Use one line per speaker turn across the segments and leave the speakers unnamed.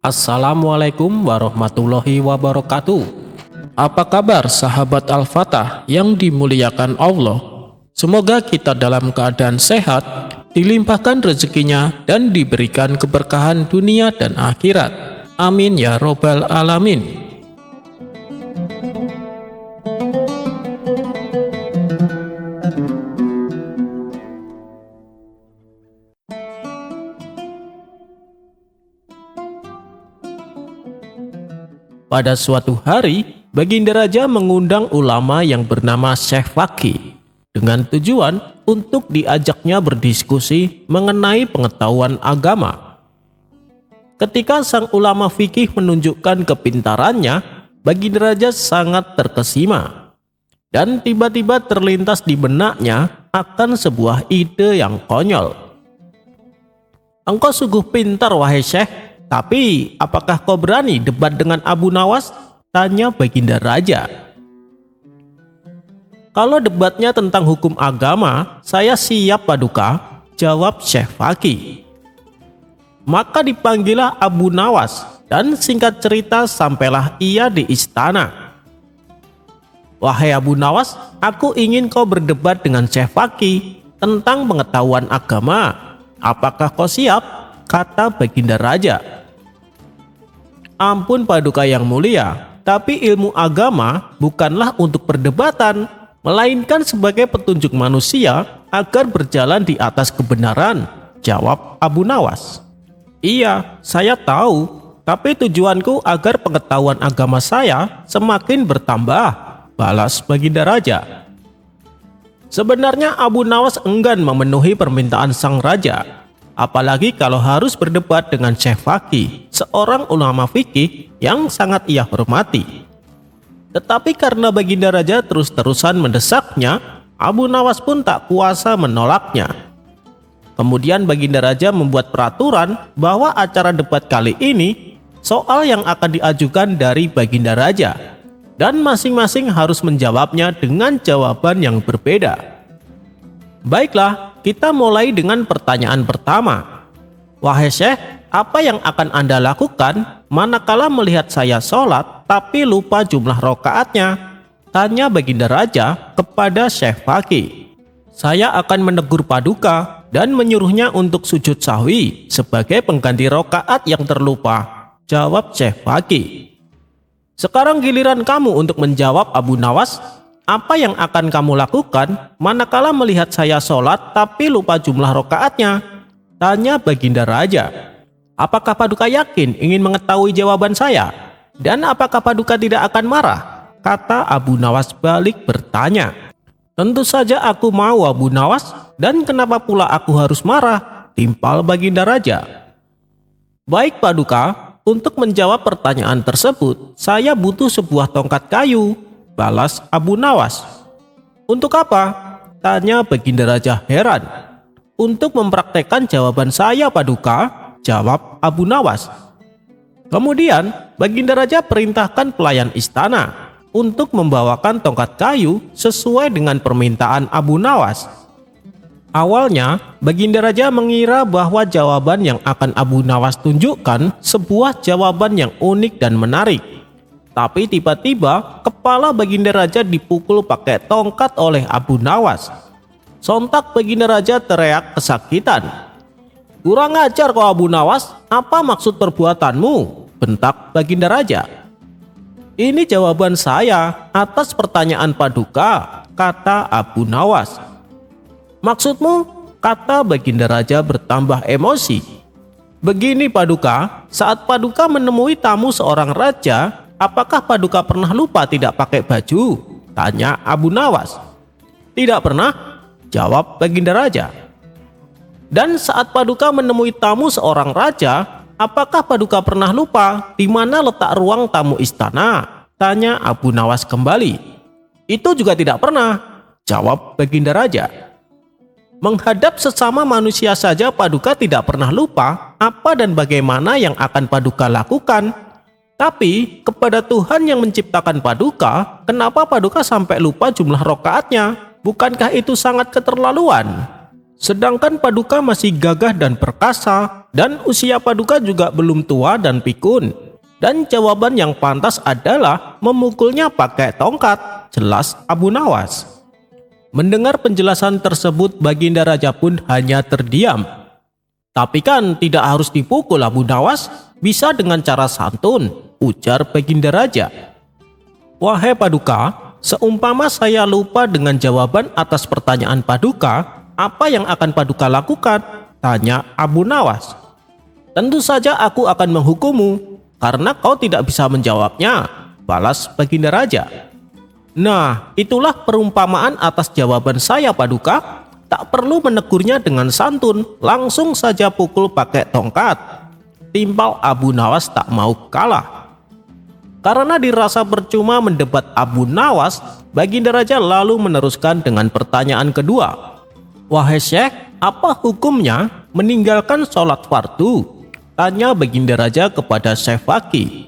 Assalamualaikum warahmatullahi wabarakatuh. Apa kabar sahabat Al-Fatah yang dimuliakan Allah? Semoga kita dalam keadaan sehat, dilimpahkan rezekinya dan diberikan keberkahan dunia dan akhirat. Amin ya robbal alamin. Pada suatu hari, Baginda Raja mengundang ulama yang bernama Syekh Faqih dengan tujuan untuk diajaknya berdiskusi mengenai pengetahuan agama. Ketika sang ulama fikih menunjukkan kepintarannya, Baginda Raja sangat terkesima. Dan tiba-tiba terlintas di benaknya akan sebuah ide yang konyol. "Engkau sungguh pintar, wahai Syekh. Tapi, apakah kau berani debat dengan Abu Nawas?" tanya Baginda Raja. "Kalau debatnya tentang hukum agama, saya siap Paduka," jawab Syekh Faqih. Maka dipanggillah Abu Nawas dan singkat cerita sampailah ia di istana. "Wahai Abu Nawas, aku ingin kau berdebat dengan Syekh Faqih tentang pengetahuan agama. Apakah kau siap?" kata Baginda Raja. "Ampun Paduka yang mulia, tapi ilmu agama bukanlah untuk perdebatan, melainkan sebagai petunjuk manusia agar berjalan di atas kebenaran," jawab Abu Nawas. "Iya, saya tahu, tapi tujuanku agar pengetahuan agama saya semakin bertambah," balas Baginda Raja. Sebenarnya Abu Nawas enggan memenuhi permintaan sang raja. Apalagi kalau harus berdebat dengan Syekh Faqih, seorang ulama fikih yang sangat ia hormati. Tetapi karena Baginda Raja terus-terusan mendesaknya, Abu Nawas pun tak kuasa menolaknya. Kemudian Baginda Raja membuat peraturan bahwa acara debat kali ini soal yang akan diajukan dari Baginda Raja, dan masing-masing harus menjawabnya dengan jawaban yang berbeda. Baiklah, kita mulai dengan pertanyaan pertama. "Wahai Syekh, apa yang akan Anda lakukan manakala melihat saya sholat tapi lupa jumlah rokaatnya?" tanya Baginda Raja kepada Syekh Faqih. "Saya akan menegur Paduka dan menyuruhnya untuk sujud sahwi sebagai pengganti rokaat yang terlupa," jawab Syekh Faqih. "Sekarang giliran kamu untuk menjawab Abu Nawas. Apa yang akan kamu lakukan manakala melihat saya sholat tapi lupa jumlah rokaatnya?" tanya Baginda Raja. "Apakah Paduka yakin ingin mengetahui jawaban saya? Dan apakah Paduka tidak akan marah?" kata Abu Nawas balik bertanya. "Tentu saja aku mau Abu Nawas, dan kenapa pula aku harus marah?" timpal Baginda Raja. "Baik Paduka, untuk menjawab pertanyaan tersebut saya butuh sebuah tongkat kayu," balas Abu Nawas. "Untuk apa?" tanya Baginda Raja heran. "Untuk mempraktekkan jawaban saya Paduka," jawab Abu Nawas. Kemudian Baginda Raja perintahkan pelayan istana untuk membawakan tongkat kayu sesuai dengan permintaan Abu Nawas. Awalnya Baginda Raja mengira bahwa jawaban yang akan Abu Nawas tunjukkan sebuah jawaban yang unik dan menarik. Tapi tiba-tiba kepala Baginda Raja dipukul pakai tongkat oleh Abu Nawas. Sontak Baginda Raja teriak kesakitan. "Kurang ajar kau Abu Nawas, apa maksud perbuatanmu?" bentak Baginda Raja. "Ini jawaban saya atas pertanyaan Paduka," kata Abu Nawas. "Maksudmu?" kata Baginda Raja bertambah emosi. "Begini Paduka, saat Paduka menemui tamu seorang raja, apakah Paduka pernah lupa tidak pakai baju?" tanya Abu Nawas. "Tidak pernah," jawab Baginda Raja. "Dan saat Paduka menemui tamu seorang raja, apakah Paduka pernah lupa di mana letak ruang tamu istana?" tanya Abu Nawas kembali. "Itu juga tidak pernah," jawab Baginda Raja. Menghadap sesama manusia saja Paduka tidak pernah lupa apa dan bagaimana yang akan Paduka lakukan. Tapi kepada Tuhan yang menciptakan Paduka, kenapa Paduka sampai lupa jumlah rokaatnya? Bukankah itu sangat keterlaluan? Sedangkan Paduka masih gagah dan perkasa, dan usia Paduka juga belum tua dan pikun. Dan jawaban yang pantas adalah memukulnya pakai tongkat, jelas Abu Nawas. Mendengar penjelasan tersebut, Baginda Raja pun hanya terdiam. Tapi kan tidak harus dipukul Abu Nawas, bisa dengan cara santun, ujar Baginda Raja. Wahai Paduka, seumpama saya lupa dengan jawaban atas pertanyaan Paduka, apa yang akan Paduka lakukan? Tanya Abu Nawas. Tentu saja aku akan menghukummu, karena kau tidak bisa menjawabnya, balas Baginda Raja. Nah, itulah perumpamaan atas jawaban saya Paduka. Tak perlu menegurnya dengan santun, langsung saja pukul pakai tongkat. Timpal Abu Nawas tak mau kalah. Karena dirasa percuma mendebat Abu Nawas, Baginda Raja lalu meneruskan dengan pertanyaan kedua. Wahai Syekh, apa hukumnya meninggalkan sholat fardu? Tanya Baginda Raja kepada Syekh Faki.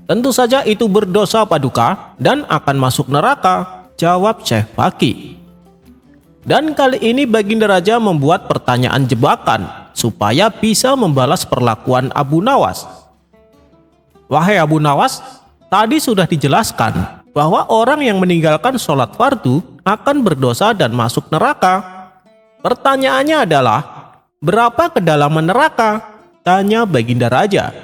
Tentu saja itu berdosa Paduka dan akan masuk neraka, jawab Syekh Faki. Dan kali ini Baginda Raja membuat pertanyaan jebakan supaya bisa membalas perlakuan Abu Nawas. Wahai Abu Nawas, tadi sudah dijelaskan bahwa orang yang meninggalkan sholat fardu akan berdosa dan masuk neraka. Pertanyaannya adalah, berapa kedalaman neraka? Tanya Baginda Raja.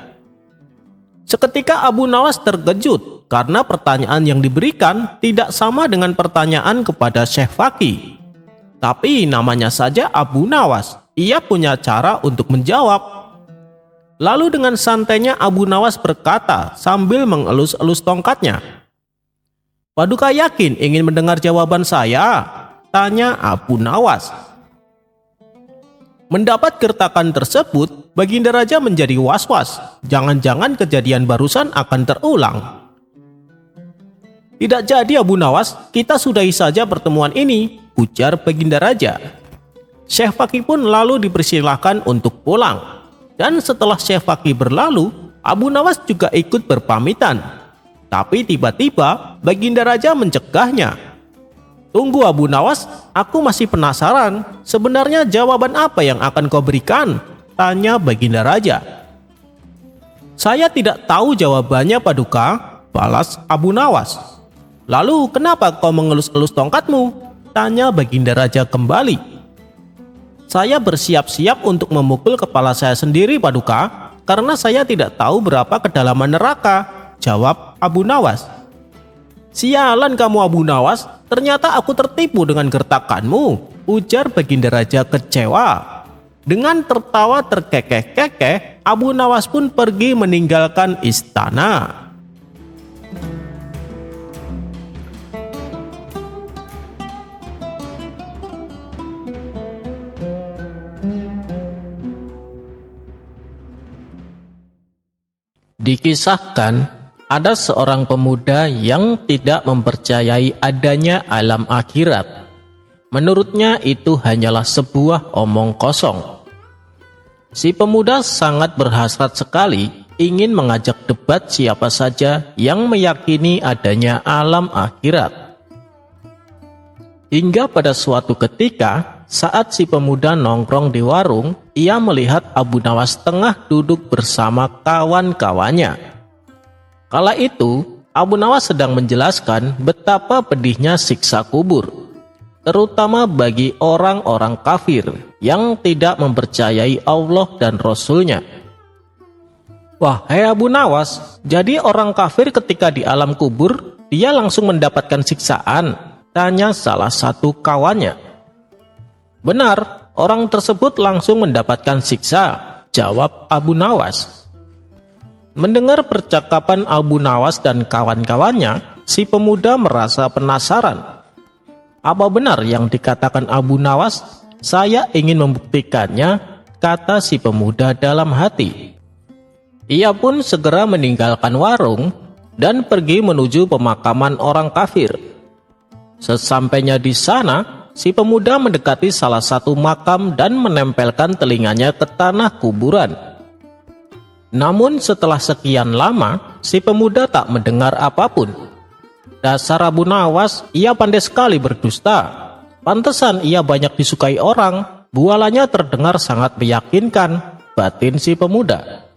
Seketika Abu Nawas terkejut karena pertanyaan yang diberikan tidak sama dengan pertanyaan kepada Syekh Faki. Tapi namanya saja Abu Nawas, ia punya cara untuk menjawab. Lalu dengan santainya Abu Nawas berkata sambil mengelus-elus tongkatnya. Paduka yakin ingin mendengar jawaban saya? Tanya Abu Nawas. Mendapat gertakan tersebut, Baginda Raja menjadi was-was. Jangan-jangan kejadian barusan akan terulang. Tidak jadi Abu Nawas, kita sudahi saja pertemuan ini, ujar Baginda Raja. Syekh Faki pun lalu dipersilahkan untuk pulang. Dan setelah Syekh Faki berlalu, Abu Nawas juga ikut berpamitan. Tapi tiba-tiba Baginda Raja mencegahnya. Tunggu Abu Nawas, aku masih penasaran. Sebenarnya jawaban apa yang akan kau berikan? Tanya Baginda Raja. Saya tidak tahu jawabannya Paduka, balas Abu Nawas. Lalu kenapa kau mengelus-elus tongkatmu? Tanya Baginda Raja kembali. Saya bersiap-siap untuk memukul kepala saya sendiri Paduka, karena saya tidak tahu berapa kedalaman neraka, jawab Abu Nawas. Sialan kamu Abu Nawas, ternyata aku tertipu dengan gertakanmu, ujar Baginda Raja kecewa. Dengan tertawa terkekeh-kekeh, Abu Nawas pun pergi meninggalkan istana. Dikisahkan, ada seorang pemuda yang tidak mempercayai adanya alam akhirat. Menurutnya itu hanyalah sebuah omong kosong. Si pemuda sangat berhasrat sekali ingin mengajak debat siapa saja yang meyakini adanya alam akhirat. Hingga pada suatu ketika, saat si pemuda nongkrong di warung, ia melihat Abu Nawas tengah duduk bersama kawan-kawannya. Kala itu, Abu Nawas sedang menjelaskan betapa pedihnya siksa kubur, terutama bagi orang-orang kafir yang tidak mempercayai Allah dan Rasul-Nya. Wahai Abu Nawas, jadi orang kafir ketika di alam kubur, dia langsung mendapatkan siksaan? Tanya salah satu kawannya. Benar, orang tersebut langsung mendapatkan siksa, jawab Abu Nawas. Mendengar percakapan Abu Nawas dan kawan-kawannya, si pemuda merasa penasaran. Apa benar yang dikatakan Abu Nawas? Saya ingin membuktikannya, kata si pemuda dalam hati. Ia pun segera meninggalkan warung dan pergi menuju pemakaman orang kafir. Sesampainya di sana, si pemuda mendekati salah satu makam dan menempelkan telinganya ke tanah kuburan. Namun setelah sekian lama, si pemuda tak mendengar apapun. Dasar Abu Nawas, ia pandai sekali berdusta. Pantesan ia banyak disukai orang, bualannya terdengar sangat meyakinkan, batin si pemuda.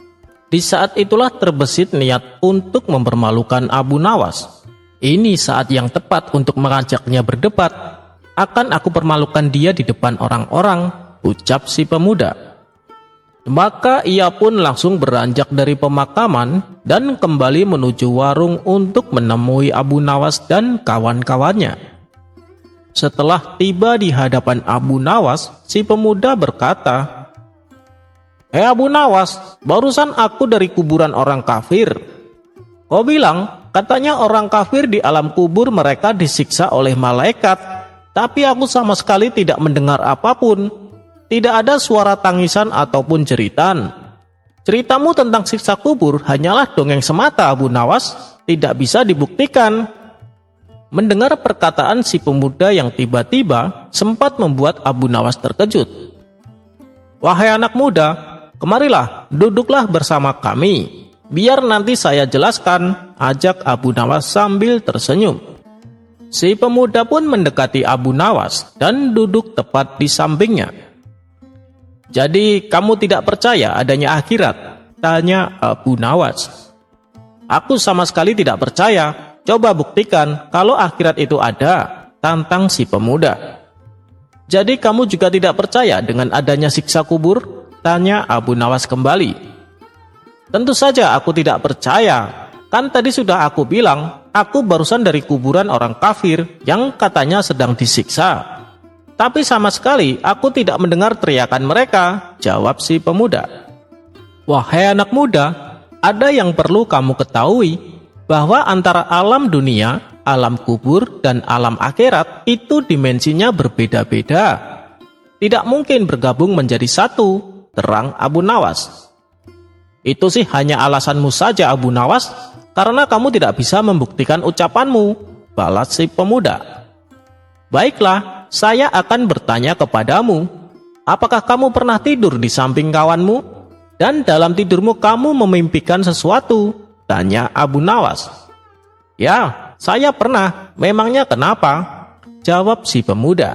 Di saat itulah terbesit niat untuk mempermalukan Abu Nawas. Ini saat yang tepat untuk mengajaknya berdebat. Akan aku permalukan dia di depan orang-orang, ucap si pemuda. Maka ia pun langsung beranjak dari pemakaman dan kembali menuju warung untuk menemui Abu Nawas dan kawan-kawannya. Setelah tiba di hadapan Abu Nawas, si pemuda berkata, "Hei Abu Nawas, barusan aku dari kuburan orang kafir. Kau bilang, katanya orang kafir di alam kubur mereka disiksa oleh malaikat, tapi aku sama sekali tidak mendengar apapun. Tidak ada suara tangisan ataupun jeritan. Ceritamu tentang siksa kubur hanyalah dongeng semata Abu Nawas, tidak bisa dibuktikan." Mendengar perkataan si pemuda yang tiba-tiba sempat membuat Abu Nawas terkejut. "Wahai anak muda, kemarilah, duduklah bersama kami. Biar nanti saya jelaskan," ajak Abu Nawas sambil tersenyum. Si pemuda pun mendekati Abu Nawas dan duduk tepat di sampingnya. "Jadi kamu tidak percaya adanya akhirat?" tanya Abu Nawas. "Aku sama sekali tidak percaya. Coba buktikan kalau akhirat itu ada," tantang si pemuda. "Jadi kamu juga tidak percaya dengan adanya siksa kubur?" tanya Abu Nawas kembali. "Tentu saja aku tidak percaya. Kan tadi sudah aku bilang, aku barusan dari kuburan orang kafir yang katanya sedang disiksa. Tapi sama sekali aku tidak mendengar teriakan mereka," jawab si pemuda. "Wahai anak muda, ada yang perlu kamu ketahui, bahwa antara alam dunia, alam kubur, dan alam akhirat itu dimensinya berbeda-beda. Tidak mungkin bergabung menjadi satu," terang Abu Nawas. "Itu sih hanya alasanmu saja Abu Nawas, karena kamu tidak bisa membuktikan ucapanmu," balas si pemuda. "Baiklah, saya akan bertanya kepadamu. Apakah kamu pernah tidur di samping kawanmu? Dan dalam tidurmu kamu memimpikan sesuatu?" tanya Abu Nawas. "Ya, saya pernah. Memangnya kenapa?" jawab si pemuda.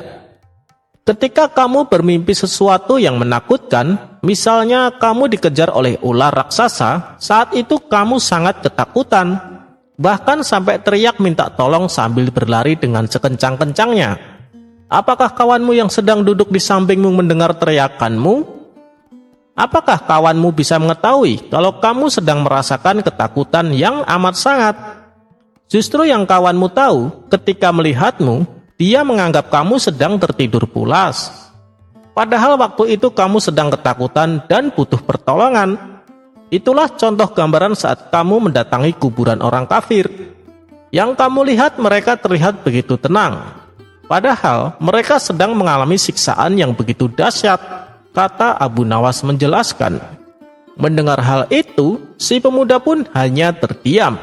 "Ketika kamu bermimpi sesuatu yang menakutkan, misalnya kamu dikejar oleh ular raksasa, saat itu kamu sangat ketakutan, bahkan sampai teriak minta tolong sambil berlari dengan sekencang-kencangnya. Apakah kawanmu yang sedang duduk di sampingmu mendengar teriakanmu? Apakah kawanmu bisa mengetahui kalau kamu sedang merasakan ketakutan yang amat sangat? Justru yang kawanmu tahu ketika melihatmu, dia menganggap kamu sedang tertidur pulas. Padahal waktu itu kamu sedang ketakutan dan butuh pertolongan. Itulah contoh gambaran saat kamu mendatangi kuburan orang kafir. Yang kamu lihat mereka terlihat begitu tenang. Padahal mereka sedang mengalami siksaan yang begitu dahsyat," kata Abu Nawas menjelaskan. Mendengar hal itu, si pemuda pun hanya terdiam.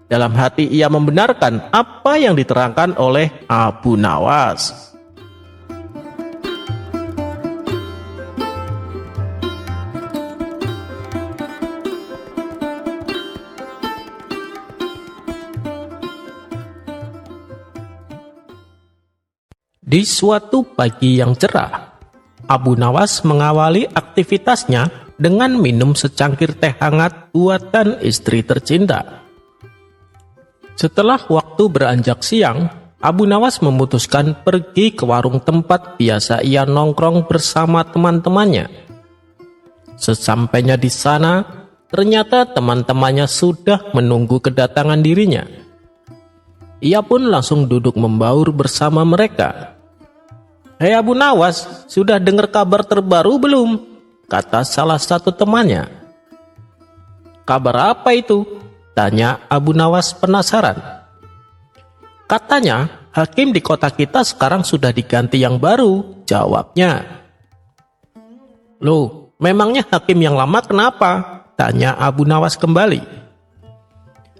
Dalam hati ia membenarkan apa yang diterangkan oleh Abu Nawas. Di suatu pagi yang cerah, Abu Nawas mengawali aktivitasnya dengan minum secangkir teh hangat buatan istri tercinta. Setelah waktu beranjak siang, Abu Nawas memutuskan pergi ke warung tempat biasa ia nongkrong bersama teman-temannya. Sesampainya di sana, ternyata teman-temannya sudah menunggu kedatangan dirinya. Ia pun langsung duduk membaur bersama mereka. "Hei Abu Nawas, sudah dengar kabar terbaru belum?" kata salah satu temannya. "Kabar apa itu?" tanya Abu Nawas penasaran. "Katanya hakim di kota kita sekarang sudah diganti yang baru," jawabnya. "Loh, memangnya hakim yang lama kenapa?" tanya Abu Nawas kembali.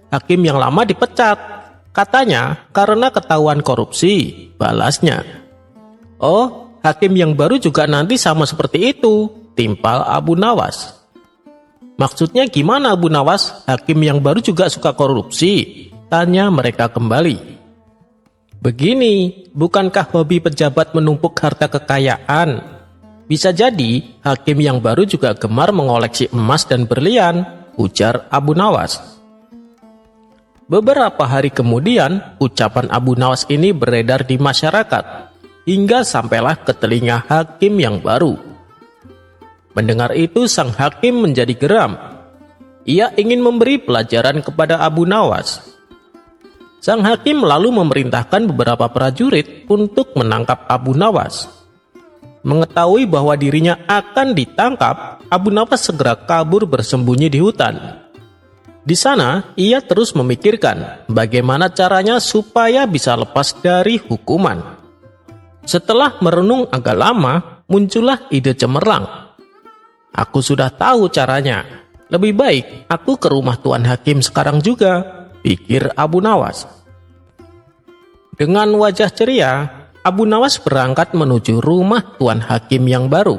"Hakim yang lama dipecat, katanya karena ketahuan korupsi," balasnya. "Oh, hakim yang baru juga nanti sama seperti itu," timpal Abu Nawas. "Maksudnya gimana Abu Nawas? Hakim yang baru juga suka korupsi?" tanya mereka kembali. Begini, bukankah hobi pejabat menumpuk harta kekayaan? Bisa jadi, hakim yang baru juga gemar mengoleksi emas dan berlian, ujar Abu Nawas. Beberapa hari kemudian, ucapan Abu Nawas ini beredar di masyarakat, hingga sampailah ke telinga hakim yang baru. Mendengar itu, sang hakim menjadi geram. Ia ingin memberi pelajaran kepada Abu Nawas. Sang hakim lalu memerintahkan beberapa prajurit untuk menangkap Abu Nawas. Mengetahui bahwa dirinya akan ditangkap, Abu Nawas segera kabur bersembunyi di hutan. Di sana, ia terus memikirkan bagaimana caranya supaya bisa lepas dari hukuman. Setelah merenung agak lama, muncullah ide cemerlang. Aku sudah tahu caranya. Lebih baik aku ke rumah Tuan Hakim sekarang juga, pikir Abu Nawas. Dengan wajah ceria, Abu Nawas berangkat menuju rumah Tuan Hakim yang baru.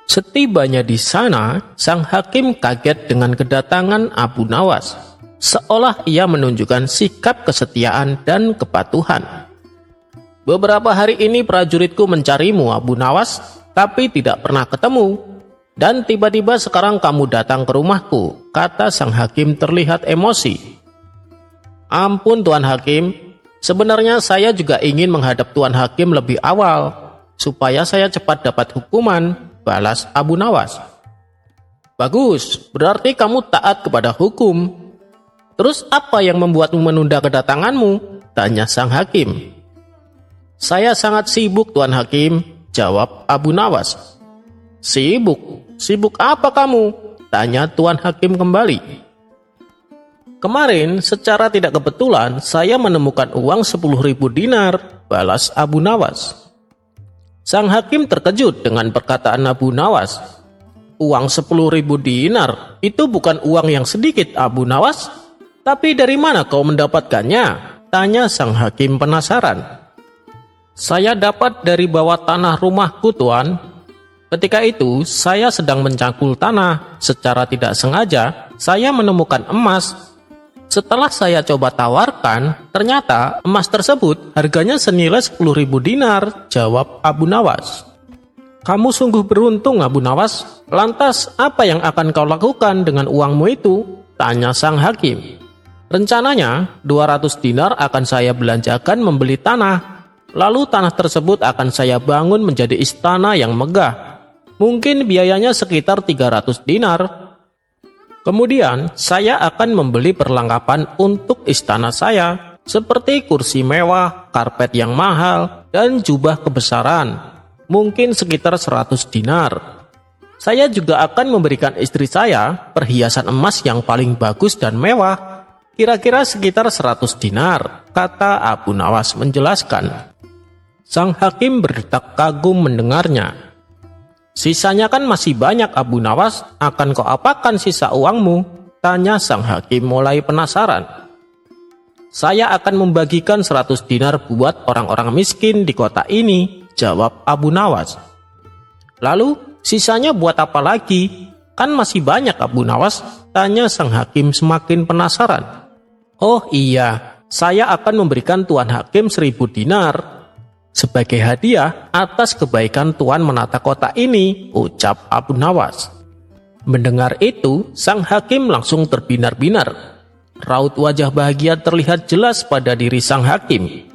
Setibanya di sana, sang hakim kaget dengan kedatangan Abu Nawas, seolah ia menunjukkan sikap kesetiaan dan kepatuhan. Beberapa hari ini prajuritku mencarimu, Abu Nawas, tapi tidak pernah ketemu. Dan tiba-tiba sekarang kamu datang ke rumahku, kata sang hakim terlihat emosi. Ampun Tuan Hakim, sebenarnya saya juga ingin menghadap Tuan Hakim lebih awal, supaya saya cepat dapat hukuman, balas Abu Nawas. Bagus, berarti kamu taat kepada hukum. Terus apa yang membuatmu menunda kedatanganmu? Tanya sang hakim. Saya sangat sibuk Tuan Hakim, jawab Abu Nawas. Sibuk? Sibuk apa kamu? Tanya Tuan Hakim kembali. Kemarin secara tidak kebetulan saya menemukan uang 10.000 dinar, balas Abu Nawas. Sang hakim terkejut dengan perkataan Abu Nawas. Uang 10.000 dinar, itu bukan uang yang sedikit Abu Nawas. Tapi dari mana kau mendapatkannya? Tanya sang hakim penasaran. Saya dapat dari bawah tanah rumahku Tuan. Ketika itu, saya sedang mencangkul tanah. Secara tidak sengaja, saya menemukan emas. Setelah saya coba tawarkan, ternyata emas tersebut harganya senilai 10.000 dinar, jawab Abu Nawas. Kamu sungguh beruntung, Abu Nawas. Lantas, apa yang akan kau lakukan dengan uangmu itu? Tanya sang hakim. Rencananya, 200 dinar akan saya belanjakan membeli tanah. Lalu tanah tersebut akan saya bangun menjadi istana yang megah. Mungkin biayanya sekitar 300 dinar. Kemudian, saya akan membeli perlengkapan untuk istana saya, seperti kursi mewah, karpet yang mahal, dan jubah kebesaran. Mungkin sekitar 100 dinar. Saya juga akan memberikan istri saya perhiasan emas yang paling bagus dan mewah, kira-kira sekitar 100 dinar, kata Abu Nawas menjelaskan. Sang hakim berdetak kagum mendengarnya. Sisanya kan masih banyak Abu Nawas, akan kau apakan sisa uangmu? Tanya sang hakim mulai penasaran. Saya akan membagikan 100 dinar buat orang-orang miskin di kota ini, jawab Abu Nawas. Lalu sisanya buat apa lagi? Kan masih banyak Abu Nawas, tanya sang hakim semakin penasaran. Oh iya, saya akan memberikan Tuan Hakim 1.000 dinar. Sebagai hadiah atas kebaikan Tuan menata kota ini, ucap Abu Nawas. Mendengar itu, sang hakim langsung terbinar-binar. Raut wajah bahagia terlihat jelas pada diri sang hakim.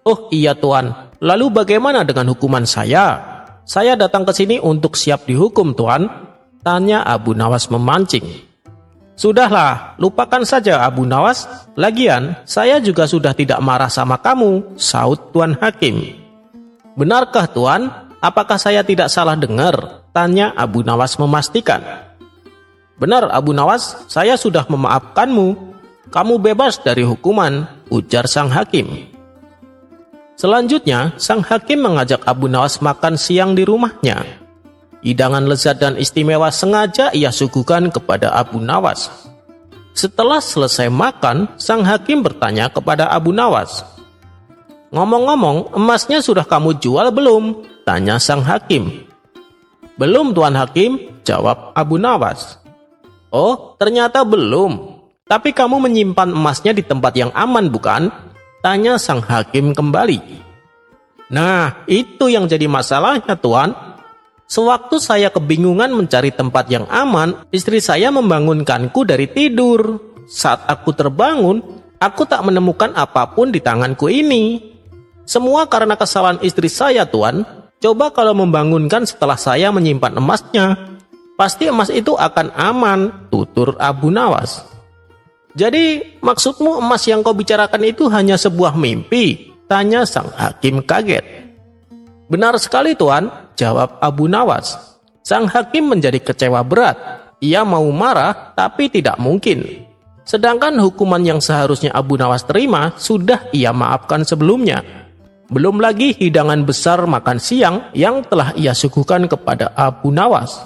Oh iya Tuan, lalu bagaimana dengan hukuman saya? Saya datang ke sini untuk siap dihukum Tuan, tanya Abu Nawas memancing. Sudahlah, lupakan saja Abu Nawas. Lagian, saya juga sudah tidak marah sama kamu, saut Tuan Hakim. Benarkah Tuan? Apakah saya tidak salah dengar? Tanya Abu Nawas memastikan. Benar Abu Nawas, saya sudah memaafkanmu. Kamu bebas dari hukuman, ujar sang hakim. Selanjutnya, sang hakim mengajak Abu Nawas makan siang di rumahnya. Hidangan lezat dan istimewa sengaja ia suguhkan kepada Abu Nawas. Setelah selesai makan, sang hakim bertanya kepada Abu Nawas. Ngomong-ngomong, emasnya sudah kamu jual belum? Tanya sang hakim. Belum Tuan Hakim, jawab Abu Nawas. Oh, ternyata belum. Tapi kamu menyimpan emasnya di tempat yang aman bukan? Tanya sang hakim kembali. Nah, itu yang jadi masalahnya, Tuan. Sewaktu saya kebingungan mencari tempat yang aman, istri saya membangunkanku dari tidur. Saat aku terbangun, aku tak menemukan apapun di tanganku ini. Semua karena kesalahan istri saya, Tuan. Coba kalau membangunkan setelah saya menyimpan emasnya, pasti emas itu akan aman, tutur Abu Nawas. Jadi, maksudmu emas yang kau bicarakan itu hanya sebuah mimpi? Tanya sang hakim kaget. Benar sekali, Tuan, jawab Abu Nawas. Sang hakim menjadi kecewa berat. Ia mau marah, tapi tidak mungkin. Sedangkan hukuman yang seharusnya Abu Nawas terima sudah ia maafkan sebelumnya. Belum lagi hidangan besar makan siang yang telah ia suguhkan kepada Abu Nawas.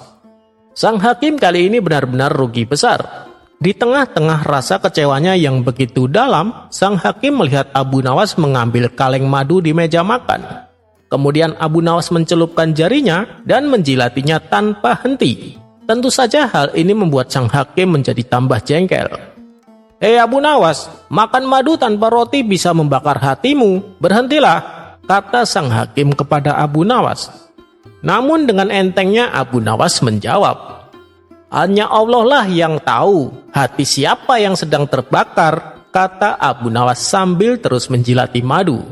Sang hakim kali ini benar-benar rugi besar. Di tengah-tengah rasa kecewanya yang begitu dalam, sang hakim melihat Abu Nawas mengambil kaleng madu di meja makan. Kemudian Abu Nawas mencelupkan jarinya dan menjilatinya tanpa henti. Tentu saja hal ini membuat sang hakim menjadi tambah jengkel. "Hei Abu Nawas, makan madu tanpa roti bisa membakar hatimu. Berhentilah," kata sang hakim kepada Abu Nawas. Namun dengan entengnya Abu Nawas menjawab, "Hanya Allah lah yang tahu hati siapa yang sedang terbakar," kata Abu Nawas sambil terus menjilati madu.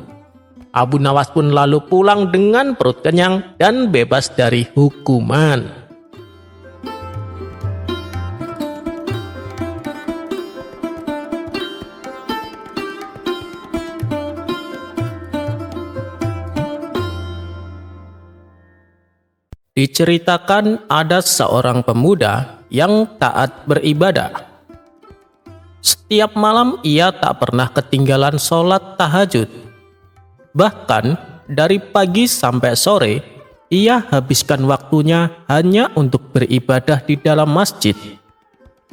Abu Nawas pun lalu pulang dengan perut kenyang dan bebas dari hukuman. Diceritakan ada seorang pemuda yang taat beribadah. Setiap malam ia tak pernah ketinggalan sholat tahajud. Bahkan dari pagi sampai sore, ia habiskan waktunya hanya untuk beribadah di dalam masjid.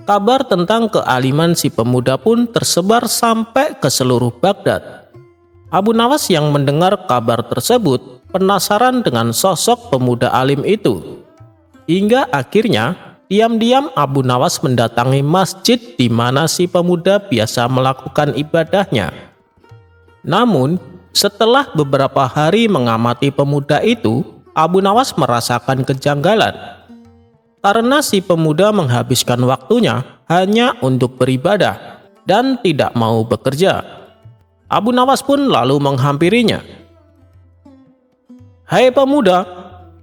Kabar tentang kealiman si pemuda pun tersebar sampai ke seluruh Baghdad. Abu Nawas yang mendengar kabar tersebut penasaran dengan sosok pemuda alim itu. Hingga akhirnya, diam-diam Abu Nawas mendatangi masjid di mana si pemuda biasa melakukan ibadahnya. Namun, setelah beberapa hari mengamati pemuda itu, Abu Nawas merasakan kejanggalan. Karena si pemuda menghabiskan waktunya hanya untuk beribadah dan tidak mau bekerja. Abu Nawas pun lalu menghampirinya. "Hai pemuda,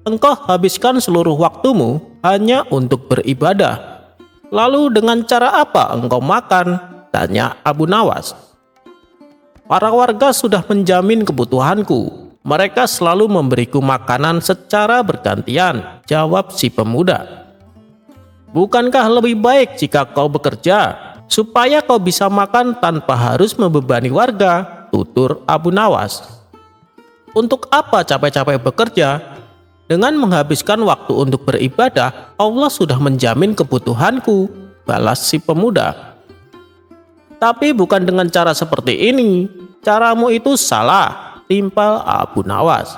engkau habiskan seluruh waktumu hanya untuk beribadah. Lalu dengan cara apa engkau makan?" tanya Abu Nawas. "Para warga sudah menjamin kebutuhanku. Mereka selalu memberiku makanan secara bergantian," jawab si pemuda. "Bukankah lebih baik jika kau bekerja, supaya kau bisa makan tanpa harus membebani warga?" tutur Abu Nawas. "Untuk apa capek-capek bekerja? Dengan menghabiskan waktu untuk beribadah, Allah sudah menjamin kebutuhanku," balas si pemuda. "Tapi bukan dengan cara seperti ini. Caramu itu salah," timpal Abu Nawas.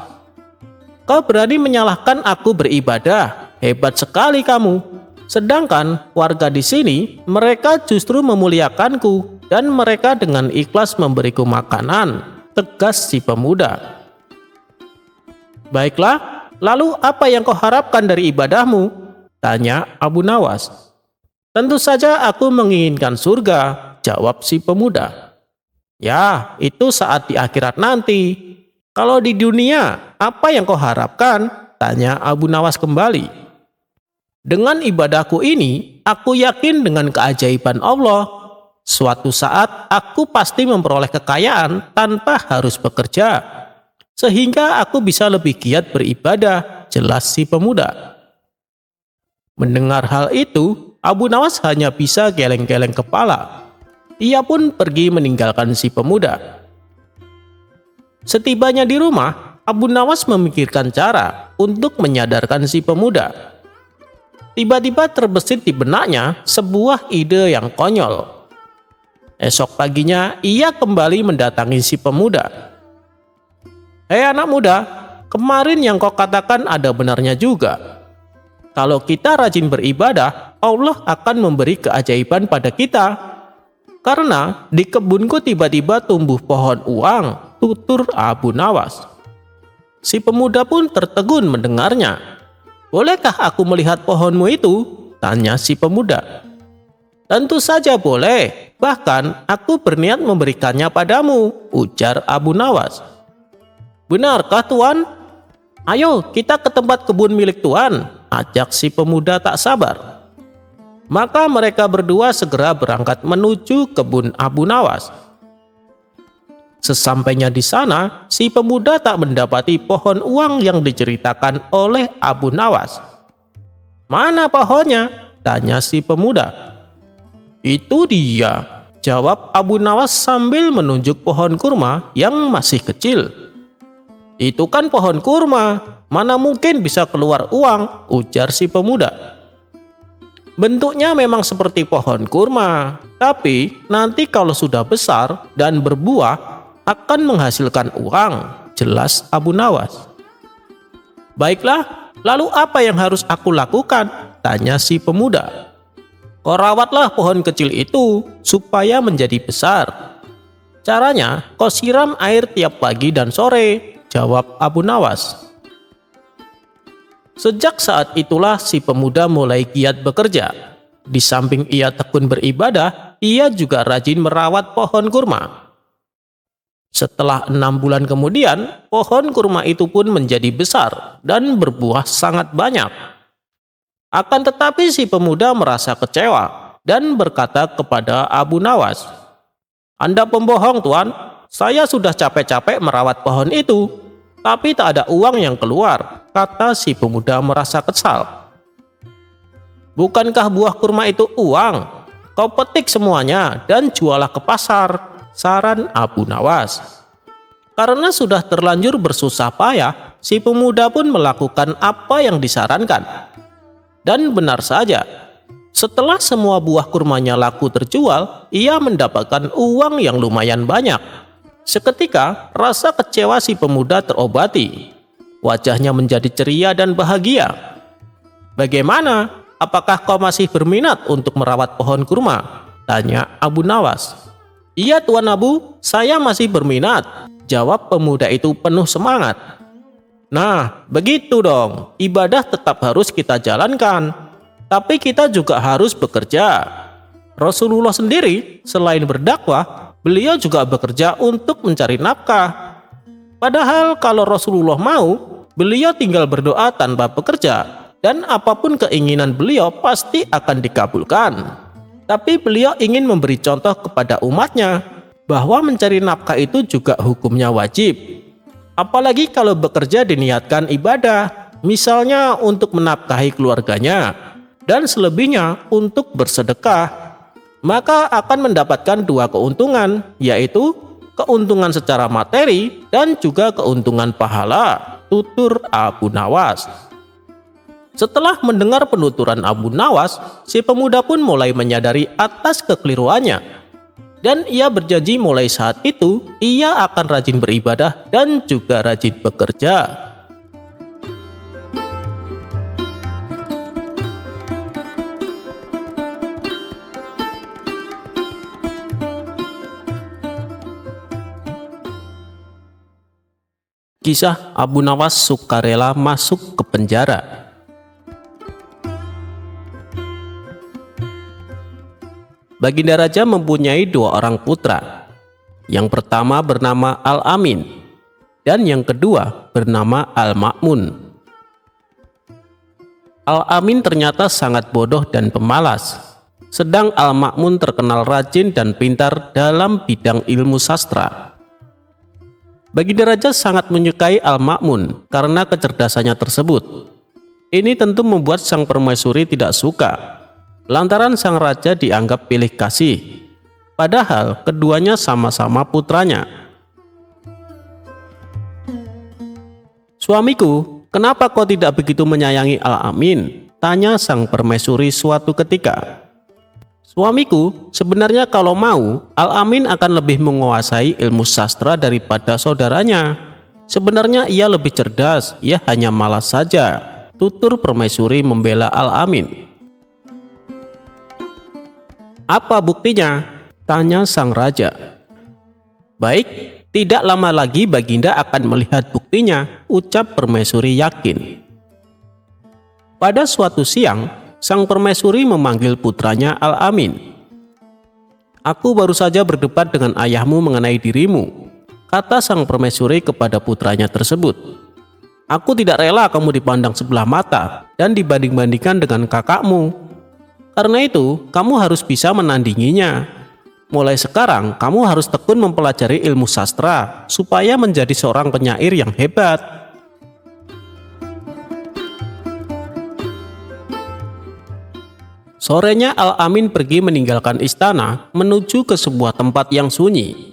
"Kau berani menyalahkan aku beribadah? Hebat sekali kamu. Sedangkan warga di sini, mereka justru memuliakanku dan mereka dengan ikhlas memberiku makanan," tegas si pemuda. "Baiklah, lalu apa yang kau harapkan dari ibadahmu?" tanya Abu Nawas. "Tentu saja aku menginginkan surga," jawab si pemuda. "Ya, itu saat di akhirat nanti. Kalau di dunia, apa yang kau harapkan?" tanya Abu Nawas kembali. "Dengan ibadahku ini, aku yakin dengan keajaiban Allah. Suatu saat aku pasti memperoleh kekayaan tanpa harus bekerja, sehingga aku bisa lebih giat beribadah," jelas si pemuda. Mendengar hal itu, Abu Nawas hanya bisa geleng-geleng kepala. Ia pun pergi meninggalkan si pemuda. Setibanya di rumah, Abu Nawas memikirkan cara untuk menyadarkan si pemuda. Tiba-tiba terbesit di benaknya sebuah ide yang konyol. Esok paginya, ia kembali mendatangi si pemuda. "Hei anak muda, kemarin yang kau katakan ada benarnya juga. Kalau kita rajin beribadah, Allah akan memberi keajaiban pada kita. Karena di kebunku tiba-tiba tumbuh pohon uang, tutur Abu Nawas. Si pemuda pun tertegun mendengarnya. Bolehkah aku melihat pohonmu itu? Tanya si pemuda. Tentu saja boleh, bahkan aku berniat memberikannya padamu, ujar Abu Nawas. Benarkah tuan? Ayo kita ke tempat kebun milik tuan, ajak si pemuda tak sabar. Maka mereka berdua segera berangkat menuju kebun Abu Nawas. Sesampainya di sana, si pemuda tak mendapati pohon uang yang diceritakan oleh Abu Nawas. Mana pohonnya? Tanya si pemuda. Itu dia, jawab Abu Nawas sambil menunjuk pohon kurma yang masih kecil. Itu kan pohon kurma, mana mungkin bisa keluar uang, ujar si pemuda. Bentuknya memang seperti pohon kurma, tapi nanti kalau sudah besar dan berbuah akan menghasilkan uang, jelas Abu Nawas. Baiklah, lalu apa yang harus aku lakukan? Tanya si pemuda. Kau rawatlah pohon kecil itu supaya menjadi besar. Caranya, kau siram air tiap pagi dan sore, jawab Abu Nawas. Sejak saat itulah si pemuda mulai giat bekerja. Di samping ia tekun beribadah, ia juga rajin merawat pohon kurma. Setelah 6 bulan kemudian, pohon kurma itu pun menjadi besar dan berbuah sangat banyak. Akan tetapi si pemuda merasa kecewa dan berkata kepada Abu Nawas, Anda pembohong tuan, saya sudah capek-capek merawat pohon itu, tapi tak ada uang yang keluar, kata si pemuda merasa kesal. Bukankah buah kurma itu uang? Kau petik semuanya dan jualah ke pasar, saran Abu Nawas. Karena sudah terlanjur bersusah payah, si pemuda pun melakukan apa yang disarankan. Dan benar saja, setelah semua buah kurmanya laku terjual, ia mendapatkan uang yang lumayan banyak. Seketika, rasa kecewa si pemuda terobati. Wajahnya menjadi ceria dan bahagia. Bagaimana? Apakah kau masih berminat untuk merawat pohon kurma? Tanya Abu Nawas. Iya Tuan Abu, saya masih berminat, jawab pemuda itu penuh semangat. Nah, begitu dong, ibadah tetap harus kita jalankan, tapi kita juga harus bekerja. Rasulullah sendiri, selain berdakwah, beliau juga bekerja untuk mencari nafkah. Padahal kalau Rasulullah mau, beliau tinggal berdoa tanpa bekerja, dan apapun keinginan beliau pasti akan dikabulkan. Tapi beliau ingin memberi contoh kepada umatnya, bahwa mencari nafkah itu juga hukumnya wajib. Apalagi kalau bekerja diniatkan ibadah, misalnya untuk menafkahi keluarganya, dan selebihnya untuk bersedekah. Maka akan mendapatkan 2 keuntungan, yaitu keuntungan secara materi dan juga keuntungan pahala, tutur Abu Nawas. Setelah mendengar penuturan Abu Nawas, si pemuda pun mulai menyadari atas kekeliruannya. Dan ia berjanji mulai saat itu, ia akan rajin beribadah dan juga rajin bekerja. Kisah Abu Nawas sukarela masuk ke penjara. Baginda Raja mempunyai 2 orang putra. Yang pertama bernama Al-Amin dan yang kedua bernama Al-Ma'mun. Al-Amin ternyata sangat bodoh dan pemalas, sedang Al-Ma'mun terkenal rajin dan pintar dalam bidang ilmu sastra. Baginda Raja sangat menyukai Al-Ma'mun karena kecerdasannya tersebut. Ini tentu membuat sang permaisuri tidak suka, lantaran sang raja dianggap pilih kasih, padahal keduanya sama-sama putranya. Suamiku, kenapa kau tidak begitu menyayangi Al-Amin? Tanya sang permaisuri suatu ketika. Suamiku, sebenarnya kalau mau, Al-Amin akan lebih menguasai ilmu sastra daripada saudaranya. Sebenarnya ia lebih cerdas, ia hanya malas saja, tutur permaisuri membela Al-Amin. Apa buktinya? Tanya sang raja. Baik, tidak lama lagi Baginda akan melihat buktinya, ucap permaisuri yakin. Pada suatu siang, sang permaisuri memanggil putranya Al-Amin. Aku baru saja berdebat dengan ayahmu mengenai dirimu, kata sang permaisuri kepada putranya tersebut. Aku tidak rela kamu dipandang sebelah mata dan dibanding-bandingkan dengan kakakmu. Karena itu, kamu harus bisa menandinginya. Mulai sekarang, kamu harus tekun mempelajari ilmu sastra supaya menjadi seorang penyair yang hebat. Sorenya Al-Amin pergi meninggalkan istana menuju ke sebuah tempat yang sunyi.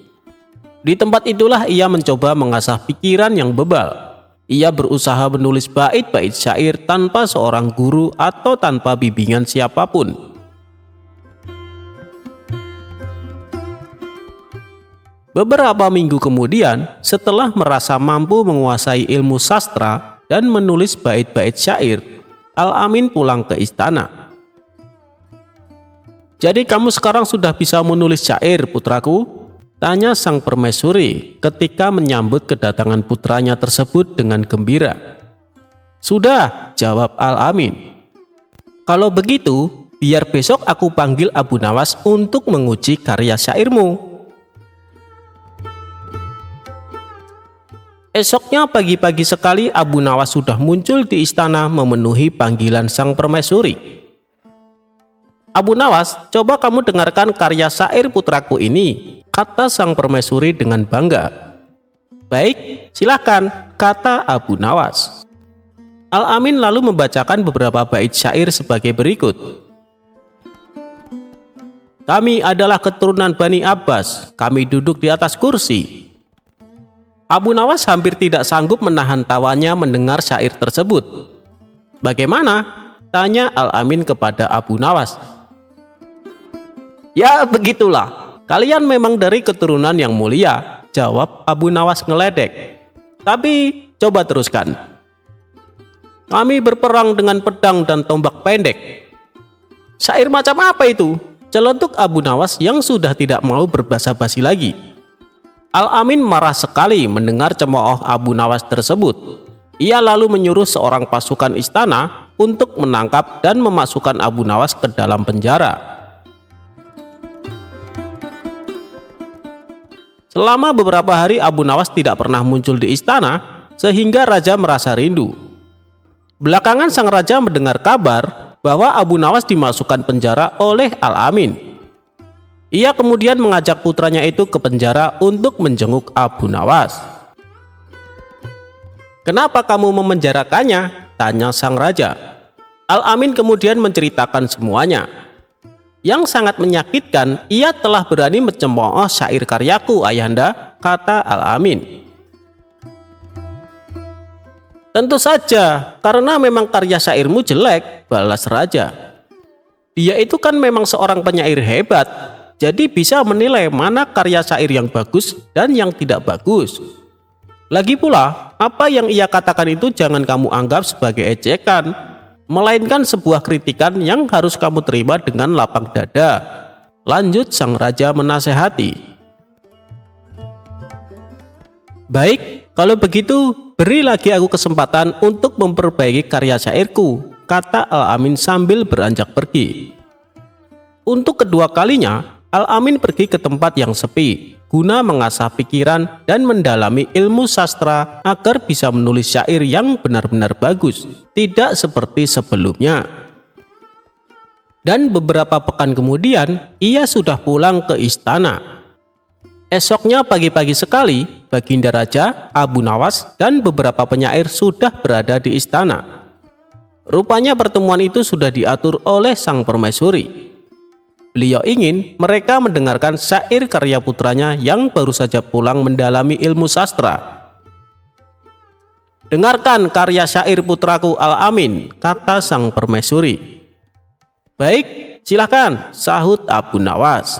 Di tempat itulah ia mencoba mengasah pikiran yang bebal. Ia berusaha menulis bait-bait syair tanpa seorang guru atau tanpa bimbingan siapapun. Beberapa minggu kemudian, setelah merasa mampu menguasai ilmu sastra dan menulis bait-bait syair, Al-Amin pulang ke istana. Jadi kamu sekarang sudah bisa menulis syair, putraku? Tanya sang permaisuri ketika menyambut kedatangan putranya tersebut dengan gembira. Sudah, jawab Al-Amin. Kalau begitu, biar besok aku panggil Abu Nawas untuk menguji karya syairmu. Esoknya pagi-pagi sekali Abu Nawas sudah muncul di istana memenuhi panggilan sang permaisuri. Abu Nawas, coba kamu dengarkan karya syair putraku ini, kata sang permaisuri dengan bangga. Baik, silakan, kata Abu Nawas. Al-Amin lalu membacakan beberapa bait syair sebagai berikut. Kami adalah keturunan Bani Abbas, kami duduk di atas kursi. Abu Nawas hampir tidak sanggup menahan tawanya mendengar syair tersebut. Bagaimana? Tanya Al-Amin kepada Abu Nawas. Ya begitulah, kalian memang dari keturunan yang mulia, jawab Abu Nawas ngeledek. Tapi coba teruskan. Kami berperang dengan pedang dan tombak pendek. Syair macam apa itu? Celotuk Abu Nawas yang sudah tidak mau berbasa-basi lagi. Al-Amin marah sekali mendengar cemooh Abu Nawas tersebut. Ia lalu menyuruh seorang pasukan istana untuk menangkap dan memasukkan Abu Nawas ke dalam penjara. Selama beberapa hari Abu Nawas tidak pernah muncul di istana, sehingga raja merasa rindu. Belakangan sang raja mendengar kabar bahwa Abu Nawas dimasukkan penjara oleh Al-Amin. Ia kemudian mengajak putranya itu ke penjara untuk menjenguk Abu Nawas. Kenapa kamu memenjarakannya? Tanya sang raja. Al-Amin kemudian menceritakan semuanya. Yang sangat menyakitkan, ia telah berani mencemooh syair karyaku, ayahanda, kata Al-Amin. Tentu saja, karena memang karya syairmu jelek, balas raja. Dia itu kan memang seorang penyair hebat, jadi bisa menilai mana karya syair yang bagus dan yang tidak bagus. Lagi pula, apa yang ia katakan itu jangan kamu anggap sebagai ejekan, melainkan sebuah kritikan yang harus kamu terima dengan lapang dada. Lanjut sang raja menasehati. Baik, kalau begitu beri lagi aku kesempatan untuk memperbaiki karya syairku, kata Al-Amin sambil beranjak pergi. Untuk kedua kalinya, Al-Amin pergi ke tempat yang sepi guna mengasah pikiran dan mendalami ilmu sastra agar bisa menulis syair yang benar-benar bagus, tidak seperti sebelumnya. Dan beberapa pekan kemudian, ia sudah pulang ke istana. Esoknya pagi-pagi sekali, Baginda Raja, Abu Nawas, dan beberapa penyair sudah berada di istana. Rupanya pertemuan itu sudah diatur oleh sang permaisuri. Beliau ingin mereka mendengarkan syair karya putranya yang baru saja pulang mendalami ilmu sastra. Dengarkan karya syair putraku Al-Amin, kata sang permaisuri. Baik, silakan, sahut Abu Nawas.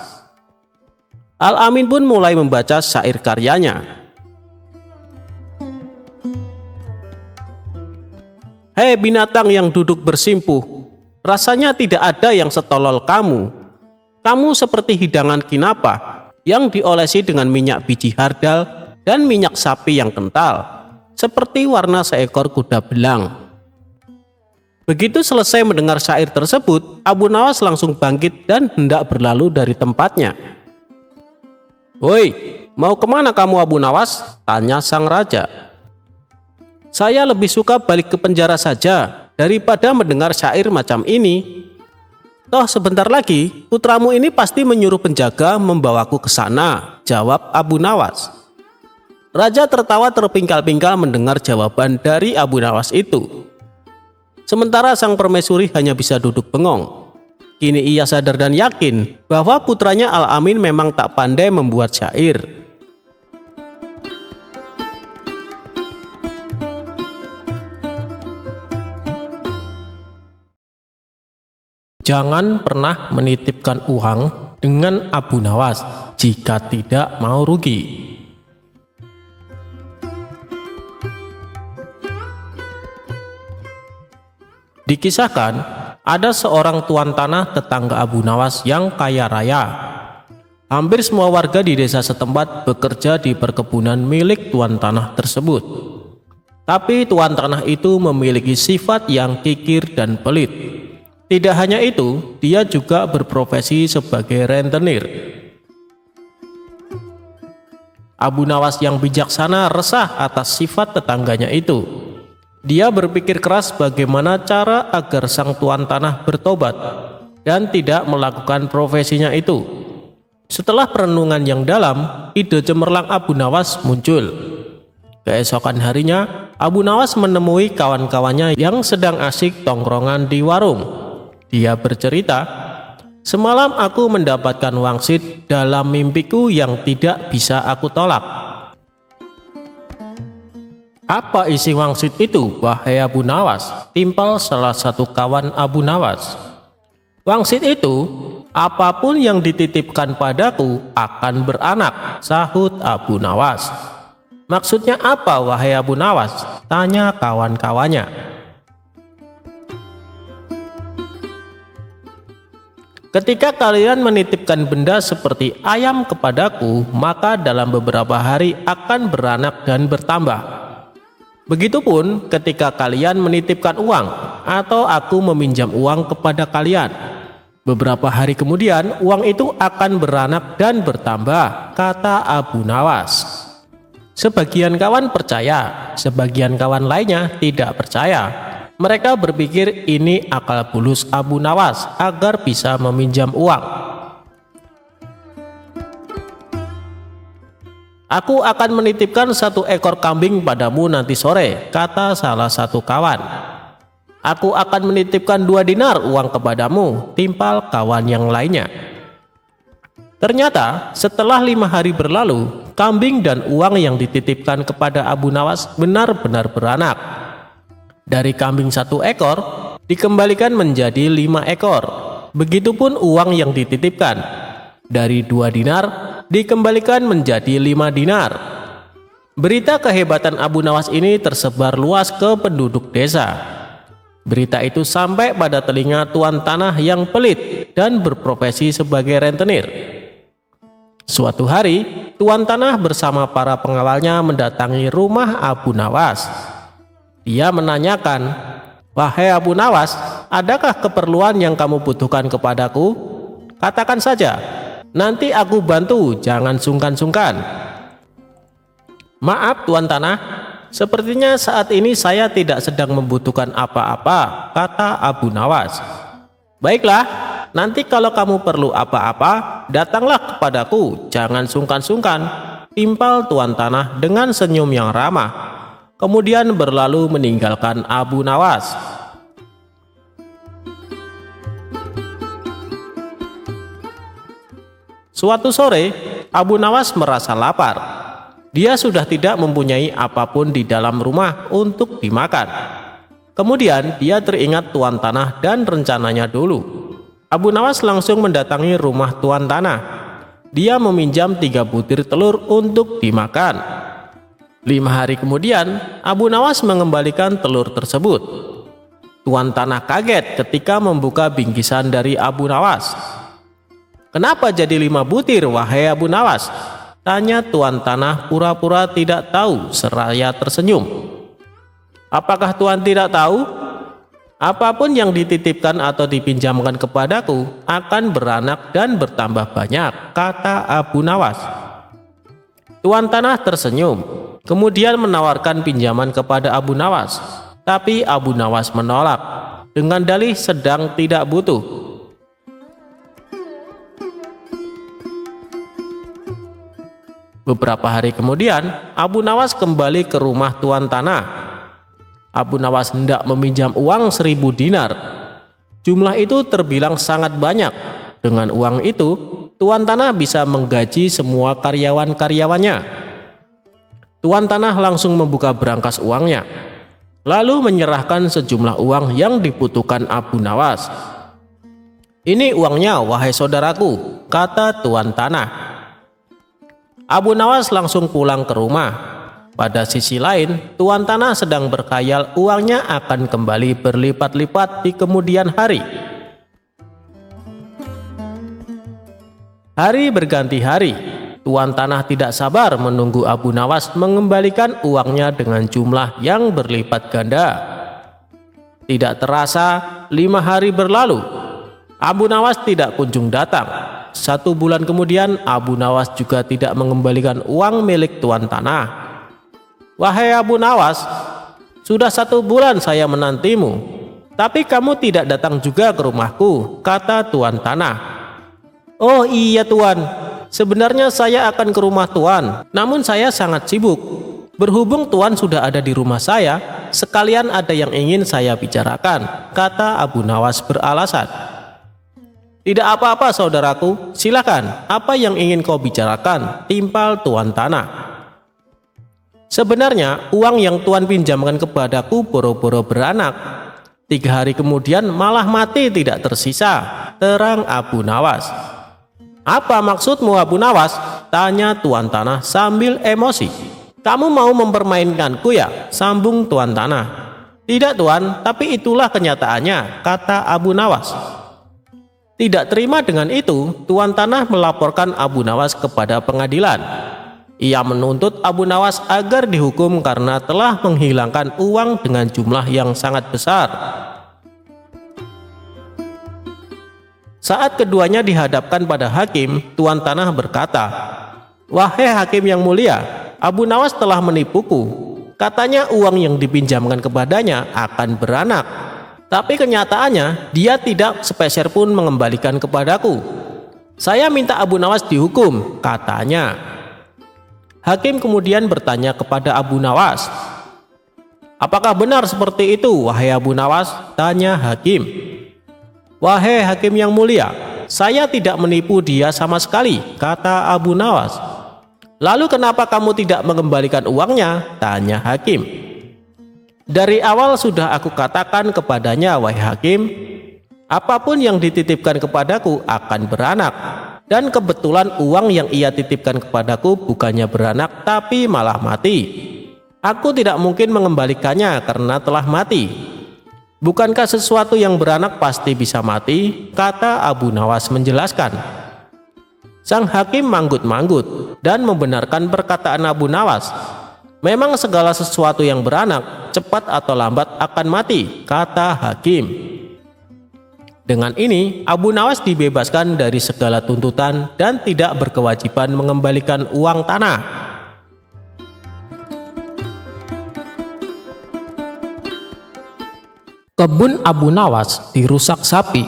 Al-Amin pun mulai membaca syair karyanya. Hei binatang yang duduk bersimpuh, rasanya tidak ada yang setolol kamu. Kamu seperti hidangan kinapa yang diolesi dengan minyak biji hardal dan minyak sapi yang kental, seperti warna seekor kuda belang." Begitu selesai mendengar syair tersebut, Abu Nawas langsung bangkit dan hendak berlalu dari tempatnya. "Woi, mau kemana kamu Abu Nawas?" tanya sang raja. "Saya lebih suka balik ke penjara saja daripada mendengar syair macam ini. Toh sebentar lagi putramu ini pasti menyuruh penjaga membawaku ke sana," jawab Abu Nawas. Raja tertawa terpingkal-pingkal mendengar jawaban dari Abu Nawas itu. Sementara sang permaisuri hanya bisa duduk bengong. Kini ia sadar dan yakin bahwa putranya Al-Amin memang tak pandai membuat syair. Jangan pernah menitipkan uang dengan Abu Nawas jika tidak mau rugi. Dikisahkan, ada seorang tuan tanah tetangga Abu Nawas yang kaya raya. Hampir semua warga di desa setempat bekerja di perkebunan milik tuan tanah tersebut. Tapi tuan tanah itu memiliki sifat yang kikir dan pelit. Tidak hanya itu, dia juga berprofesi sebagai rentenir. Abu Nawas yang bijaksana resah atas sifat tetangganya itu. Dia berpikir keras bagaimana cara agar sang tuan tanah bertobat dan tidak melakukan profesinya itu. Setelah perenungan yang dalam, ide cemerlang Abu Nawas muncul. Keesokan harinya, Abu Nawas menemui kawan-kawannya yang sedang asyik tongkrongan di warung. Dia bercerita, "Semalam aku mendapatkan wangsit dalam mimpiku yang tidak bisa aku tolak." "Apa isi wangsit itu, wahai Abu Nawas?" timpal salah satu kawan Abu Nawas. "Wangsit itu, apapun yang dititipkan padaku akan beranak," sahut Abu Nawas. "Maksudnya apa, wahai Abu Nawas?" tanya kawan-kawannya. "Ketika kalian menitipkan benda seperti ayam kepadaku, maka dalam beberapa hari akan beranak dan bertambah. Begitupun ketika kalian menitipkan uang atau aku meminjam uang kepada kalian. Beberapa hari kemudian uang itu akan beranak dan bertambah," kata Abu Nawas. Sebagian kawan percaya, sebagian kawan lainnya tidak percaya. Mereka berpikir ini akal bulus Abu Nawas agar bisa meminjam uang. "Aku akan menitipkan 1 ekor kambing padamu nanti sore," kata salah satu kawan. "Aku akan menitipkan 2 dinar uang kepadamu," timpal kawan yang lainnya. Ternyata setelah 5 hari berlalu, kambing dan uang yang dititipkan kepada Abu Nawas benar-benar beranak. Dari kambing 1 ekor dikembalikan menjadi 5 ekor. Begitupun uang yang dititipkan. Dari 2 dinar dikembalikan menjadi 5 dinar. Berita kehebatan Abu Nawas ini tersebar luas ke penduduk desa. Berita itu sampai pada telinga tuan tanah yang pelit dan berprofesi sebagai rentenir. Suatu hari, tuan tanah bersama para pengawalnya mendatangi rumah Abu Nawas. Dia menanyakan, "Wahai Abu Nawas, adakah keperluan yang kamu butuhkan kepadaku? Katakan saja, nanti aku bantu, jangan sungkan-sungkan." "Maaf tuan tanah, sepertinya saat ini saya tidak sedang membutuhkan apa-apa," kata Abu Nawas. "Baiklah, nanti kalau kamu perlu apa-apa, datanglah kepadaku, jangan sungkan-sungkan," timpal tuan tanah dengan senyum yang ramah. Kemudian berlalu meninggalkan Abu Nawas. Suatu sore, Abu Nawas merasa lapar. Dia sudah tidak mempunyai apapun di dalam rumah untuk dimakan. Kemudian dia teringat tuan tanah dan rencananya dulu. Abu Nawas langsung mendatangi rumah tuan tanah. Dia meminjam 3 butir telur untuk dimakan. 5 hari kemudian, Abu Nawas mengembalikan telur tersebut. Tuan tanah kaget ketika membuka bingkisan dari Abu Nawas. "Kenapa jadi 5 butir, wahai Abu Nawas?" tanya tuan tanah pura-pura tidak tahu seraya tersenyum. "Apakah tuan tidak tahu? Apapun yang dititipkan atau dipinjamkan kepadaku akan beranak dan bertambah banyak," kata Abu Nawas. Tuan tanah tersenyum, kemudian menawarkan pinjaman kepada Abu Nawas. Tapi Abu Nawas menolak dengan dalih sedang tidak butuh. Beberapa hari kemudian, Abu Nawas kembali ke rumah tuan tanah. Abu Nawas hendak meminjam uang 1000 dinar. Jumlah itu terbilang sangat banyak. Dengan uang itu, tuan tanah bisa menggaji semua karyawan-karyawannya. Tuan tanah langsung membuka berangkas uangnya, lalu menyerahkan sejumlah uang yang dibutuhkan Abu Nawas. "Ini uangnya, wahai saudaraku," kata tuan tanah. Abu Nawas langsung pulang ke rumah. Pada sisi lain, tuan tanah sedang berkhayal uangnya akan kembali berlipat-lipat di kemudian hari. Hari berganti hari. Tuan tanah tidak sabar menunggu Abu Nawas mengembalikan uangnya dengan jumlah yang berlipat ganda. Tidak terasa 5 hari berlalu. Abu Nawas tidak kunjung datang. 1 bulan kemudian, Abu Nawas juga tidak mengembalikan uang milik tuan tanah. "Wahai Abu Nawas, sudah 1 bulan saya menantimu, tapi kamu tidak datang juga ke rumahku," kata tuan tanah. "Oh iya tuan, sebenarnya saya akan ke rumah tuan, namun saya sangat sibuk. Berhubung tuan sudah ada di rumah saya, sekalian ada yang ingin saya bicarakan," kata Abu Nawas beralasan. "Tidak apa-apa saudaraku, silakan, apa yang ingin kau bicarakan?" timpal tuan tanah. "Sebenarnya uang yang tuan pinjamkan kepadaku boro-boro beranak. 3 hari kemudian malah mati tidak tersisa," terang Abu Nawas. "Apa maksudmu Abu Nawas?" tanya tuan tanah sambil emosi. "Kamu mau mempermainkanku ya?" sambung tuan tanah. "Tidak tuan, tapi itulah kenyataannya," kata Abu Nawas. Tidak terima dengan itu, tuan tanah melaporkan Abu Nawas kepada pengadilan. Ia menuntut Abu Nawas agar dihukum karena telah menghilangkan uang dengan jumlah yang sangat besar. Saat keduanya dihadapkan pada hakim, tuan tanah berkata, "Wahai hakim yang mulia, Abu Nawas telah menipuku. Katanya uang yang dipinjamkan kepadanya akan beranak. Tapi kenyataannya dia tidak sepeser pun mengembalikan kepadaku. Saya minta Abu Nawas dihukum," katanya. Hakim kemudian bertanya kepada Abu Nawas, "Apakah benar seperti itu, wahai Abu Nawas?" tanya hakim. "Wahai hakim yang mulia, saya tidak menipu dia sama sekali," kata Abu Nawas. "Lalu kenapa kamu tidak mengembalikan uangnya?" tanya hakim. "Dari awal sudah aku katakan kepadanya, wahai hakim, apapun yang dititipkan kepadaku akan beranak. Dan kebetulan uang yang ia titipkan kepadaku bukannya beranak tapi malah mati. Aku tidak mungkin mengembalikannya karena telah mati. Bukankah sesuatu yang beranak pasti bisa mati?" kata Abu Nawas menjelaskan. Sang hakim manggut-manggut dan membenarkan perkataan Abu Nawas. "Memang segala sesuatu yang beranak cepat atau lambat akan mati," kata hakim. Dengan ini, Abu Nawas dibebaskan dari segala tuntutan dan tidak berkewajiban mengembalikan uang tanah. Kebun Abu Nawas dirusak sapi.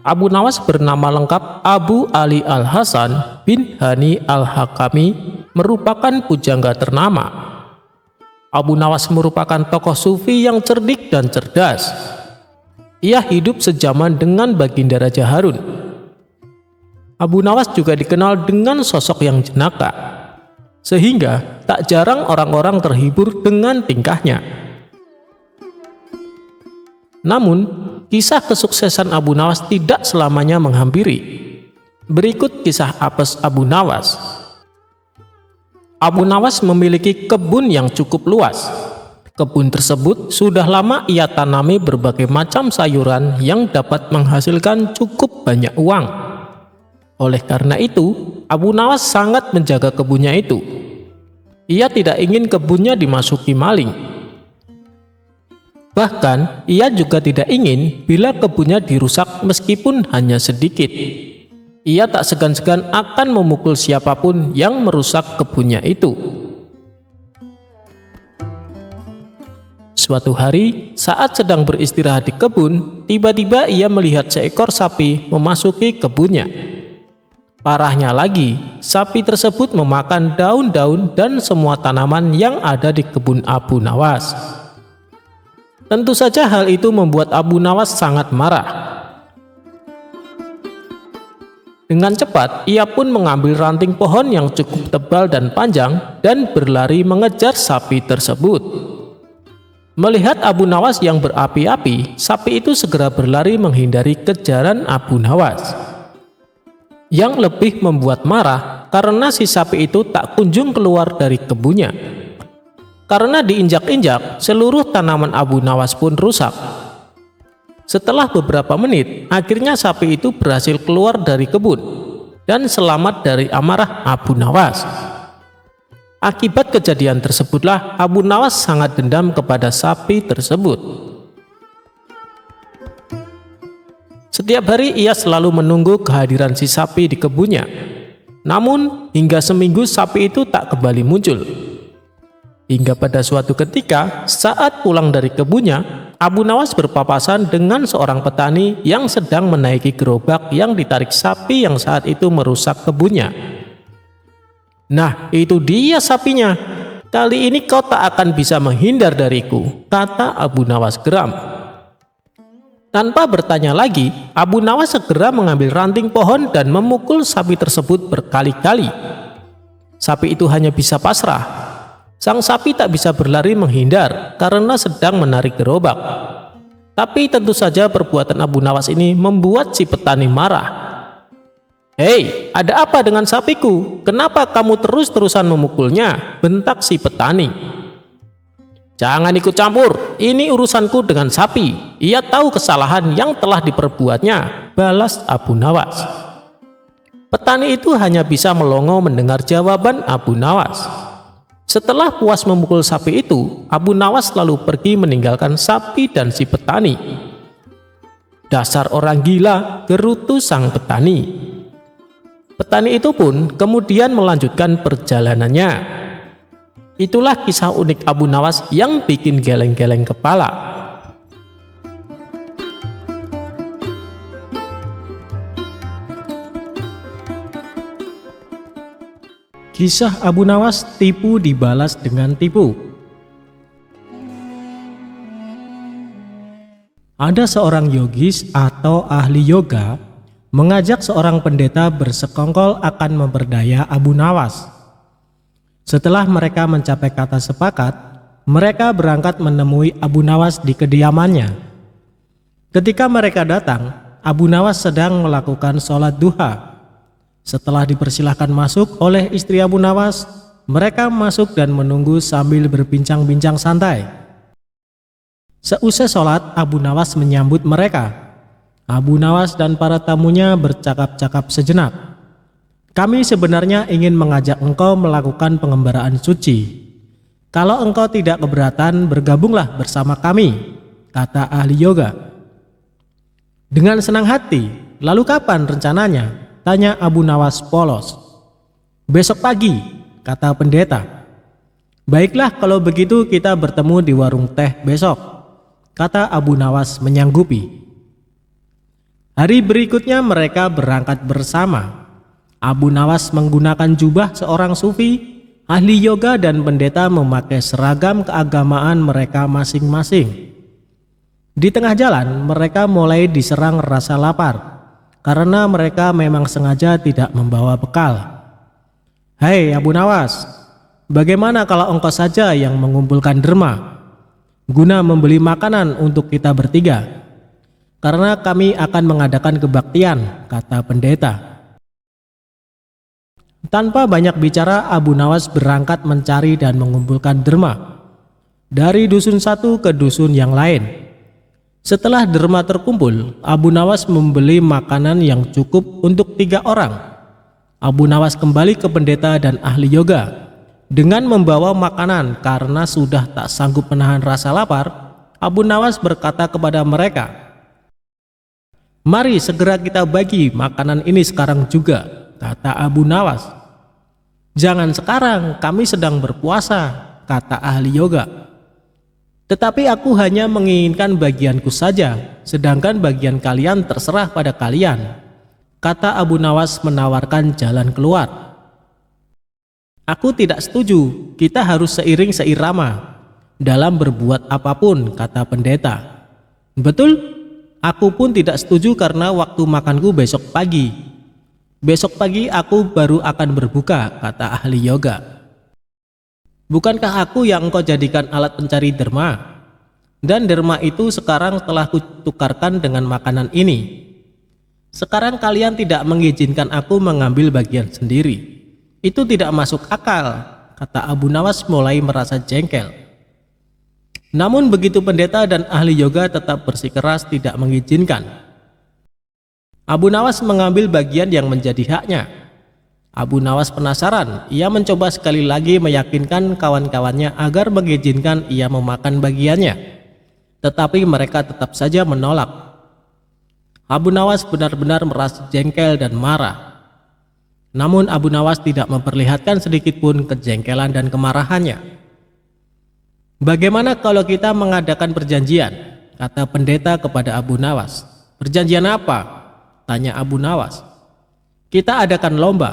Abu Nawas bernama lengkap Abu Ali Al-Hasan bin Hani Al-Hakami, merupakan pujangga ternama. Abu Nawas merupakan tokoh sufi yang cerdik dan cerdas. Ia hidup sejaman dengan Baginda Raja Harun. Abu Nawas juga dikenal dengan sosok yang jenaka, sehingga tak jarang orang-orang terhibur dengan tingkahnya. Namun, kisah kesuksesan Abu Nawas tidak selamanya menghampiri. Berikut kisah apes Abu Nawas. Abu Nawas memiliki kebun yang cukup luas. Kebun tersebut sudah lama ia tanami berbagai macam sayuran yang dapat menghasilkan cukup banyak uang. Oleh karena itu, Abu Nawas sangat menjaga kebunnya itu. Ia tidak ingin kebunnya dimasuki maling. Bahkan, ia juga tidak ingin bila kebunnya dirusak meskipun hanya sedikit. Ia tak segan-segan akan memukul siapapun yang merusak kebunnya itu. Suatu hari, saat sedang beristirahat di kebun, tiba-tiba ia melihat seekor sapi memasuki kebunnya. Parahnya lagi, sapi tersebut memakan daun-daun dan semua tanaman yang ada di kebun Abu Nawas. Tentu saja hal itu membuat Abu Nawas sangat marah. Dengan cepat, ia pun mengambil ranting pohon yang cukup tebal dan panjang dan berlari mengejar sapi tersebut. Melihat Abu Nawas yang berapi-api, sapi itu segera berlari menghindari kejaran Abu Nawas. Yang lebih membuat marah karena si sapi itu tak kunjung keluar dari kebunnya. Karena diinjak-injak, seluruh tanaman Abu Nawas pun rusak. Setelah beberapa menit, akhirnya sapi itu berhasil keluar dari kebun dan selamat dari amarah Abu Nawas. Akibat kejadian tersebutlah Abu Nawas sangat dendam kepada sapi tersebut. Setiap hari ia selalu menunggu kehadiran si sapi di kebunnya. Namun hingga seminggu sapi itu tak kembali muncul. Hingga pada suatu ketika saat pulang dari kebunnya, Abu Nawas berpapasan dengan seorang petani yang sedang menaiki gerobak yang ditarik sapi yang saat itu merusak kebunnya. "Nah, itu dia sapinya. Kali ini kau tak akan bisa menghindar dariku," kata Abu Nawas geram. Tanpa bertanya lagi, Abu Nawas segera mengambil ranting pohon dan memukul sapi tersebut berkali-kali. Sapi itu hanya bisa pasrah. Sang sapi tak bisa berlari menghindar karena sedang menarik gerobak. Tapi tentu saja perbuatan Abu Nawas ini membuat si petani marah. "Hei, ada apa dengan sapiku? Kenapa kamu terus-terusan memukulnya?" bentak si petani. "Jangan ikut campur, ini urusanku dengan sapi. Ia tahu kesalahan yang telah diperbuatnya," balas Abu Nawas. Petani itu hanya bisa melongo mendengar jawaban Abu Nawas. Setelah puas memukul sapi itu, Abu Nawas lalu pergi meninggalkan sapi dan si petani. "Dasar orang gila," gerutu sang petani. Petani itu pun kemudian melanjutkan perjalanannya. Itulah kisah unik Abu Nawas yang bikin geleng-geleng kepala. Kisah Abu Nawas tipu dibalas dengan tipu. Ada seorang yogis atau ahli yoga mengajak seorang pendeta bersekongkol akan memperdaya Abu Nawas. Setelah mereka mencapai kata sepakat, mereka berangkat menemui Abu Nawas di kediamannya. Ketika mereka datang, Abu Nawas sedang melakukan sholat duha. Setelah dipersilahkan masuk oleh istri Abu Nawas, mereka masuk dan menunggu sambil berbincang-bincang santai. Seusai sholat, Abu Nawas menyambut mereka. Abu Nawas dan para tamunya bercakap-cakap sejenak. "Kami sebenarnya ingin mengajak engkau melakukan pengembaraan suci. Kalau engkau tidak keberatan, bergabunglah bersama kami," kata ahli yoga. "Dengan senang hati. Lalu kapan rencananya?" tanya Abu Nawas polos. "Besok pagi," kata pendeta. "Baiklah, kalau begitu kita bertemu di warung teh besok," kata Abu Nawas menyanggupi. Hari berikutnya mereka berangkat bersama. Abu Nawas menggunakan jubah seorang sufi, ahli yoga dan pendeta memakai seragam keagamaan mereka masing-masing. Di tengah jalan mereka mulai diserang rasa lapar karena mereka memang sengaja tidak membawa bekal. "Hei Abu Nawas, bagaimana kalau engkau saja yang mengumpulkan derma guna membeli makanan untuk kita bertiga? Karena kami akan mengadakan kebaktian," kata pendeta. Tanpa banyak bicara, Abu Nawas berangkat mencari dan mengumpulkan derma. dari dusun satu ke dusun yang lain. Setelah derma terkumpul, Abu Nawas membeli makanan yang cukup untuk 3 orang. Abu Nawas kembali ke pendeta dan ahli yoga dengan membawa makanan. Karena sudah tak sanggup menahan rasa lapar, Abu Nawas berkata kepada mereka, "Mari segera kita bagi makanan ini sekarang juga," kata Abu Nawas. "Jangan sekarang, kami sedang berpuasa," kata ahli yoga. "Tetapi aku hanya menginginkan bagianku saja, sedangkan bagian kalian terserah pada kalian," kata Abu Nawas menawarkan jalan keluar. "Aku tidak setuju, kita harus seiring seirama dalam berbuat apapun," kata pendeta. "Betul, aku pun tidak setuju karena waktu makanku besok pagi. Besok pagi aku baru akan berbuka," kata ahli yoga. "Bukankah aku yang engkau jadikan alat pencari derma? Dan derma itu sekarang telah kutukarkan dengan makanan ini. Sekarang kalian tidak mengizinkan aku mengambil bagian sendiri. Itu tidak masuk akal," kata Abu Nawas mulai merasa jengkel. Namun begitu pendeta dan ahli yoga tetap bersikeras tidak mengizinkan. Abu Nawas mengambil bagian yang menjadi haknya. Abu Nawas penasaran, ia mencoba sekali lagi meyakinkan kawan-kawannya agar mengizinkan ia memakan bagiannya. Tetapi mereka tetap saja menolak. Abu Nawas benar-benar merasa jengkel dan marah. Namun Abu Nawas tidak memperlihatkan sedikitpun kejengkelan dan kemarahannya. "Bagaimana kalau kita mengadakan perjanjian?" kata pendeta kepada Abu Nawas. "Perjanjian apa?" tanya Abu Nawas. "Kita adakan lomba.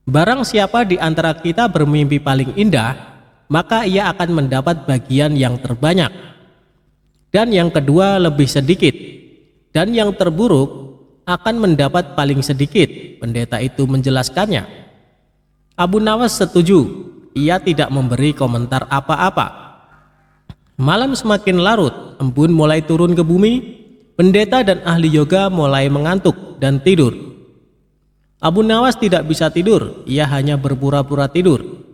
Barang siapa di antara kita bermimpi paling indah, maka ia akan mendapat bagian yang terbanyak. Dan yang kedua lebih sedikit. Dan yang terburuk akan mendapat paling sedikit," pendeta itu menjelaskannya. Abu Nawas setuju. Ia tidak memberi komentar apa-apa. Malam semakin larut, embun mulai turun ke bumi. Pendeta dan ahli yoga mulai mengantuk dan tidur. Abu Nawas tidak bisa tidur, ia hanya berpura-pura tidur.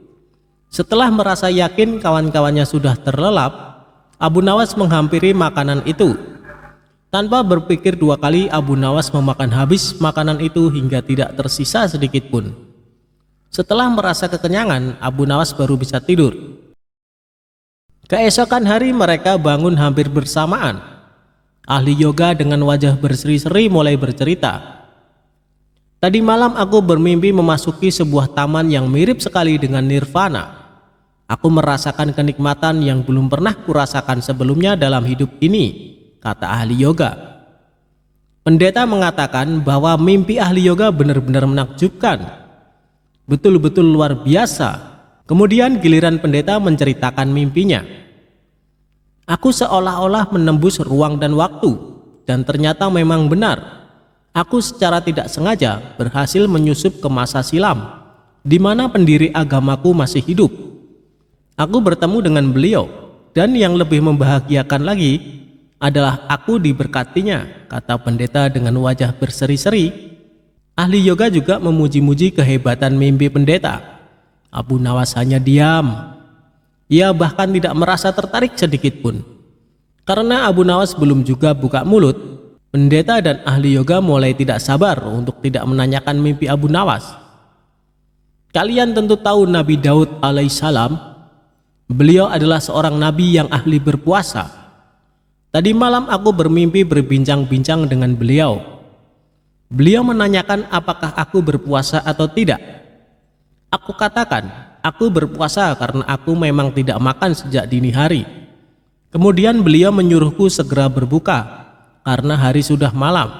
Setelah merasa yakin kawan-kawannya sudah terlelap, Abu Nawas menghampiri makanan itu. Tanpa berpikir 2 kali, Abu Nawas memakan habis makanan itu hingga tidak tersisa sedikit pun. Setelah merasa kekenyangan, Abu Nawas baru bisa tidur. Keesokan hari mereka bangun hampir bersamaan. Ahli yoga dengan wajah berseri-seri mulai bercerita, "Tadi malam aku bermimpi memasuki sebuah taman yang mirip sekali dengan nirvana. Aku merasakan kenikmatan yang belum pernah kurasakan sebelumnya dalam hidup ini," kata ahli yoga. Pendeta mengatakan bahwa mimpi ahli yoga benar-benar menakjubkan. Betul-betul luar biasa. Kemudian giliran pendeta menceritakan mimpinya. "Aku seolah-olah menembus ruang dan waktu, dan ternyata memang benar. Aku secara tidak sengaja berhasil menyusup ke masa silam, di mana pendiri agamaku masih hidup. Aku bertemu dengan beliau, dan yang lebih membahagiakan lagi adalah aku diberkatinya," kata pendeta dengan wajah berseri-seri. Ahli yoga juga memuji-muji kehebatan mimpi pendeta. Abu Nawas hanya diam. Ia bahkan tidak merasa tertarik sedikit pun. Karena Abu Nawas belum juga buka mulut, pendeta dan ahli yoga mulai tidak sabar untuk tidak menanyakan mimpi Abu Nawas. "Kalian tentu tahu Nabi Daud alaihissalam. Beliau adalah seorang nabi yang ahli berpuasa. Tadi malam aku bermimpi berbincang-bincang dengan beliau. Beliau menanyakan apakah aku berpuasa atau tidak. Aku katakan, aku berpuasa karena aku memang tidak makan sejak dini hari. Kemudian beliau menyuruhku segera berbuka karena hari sudah malam.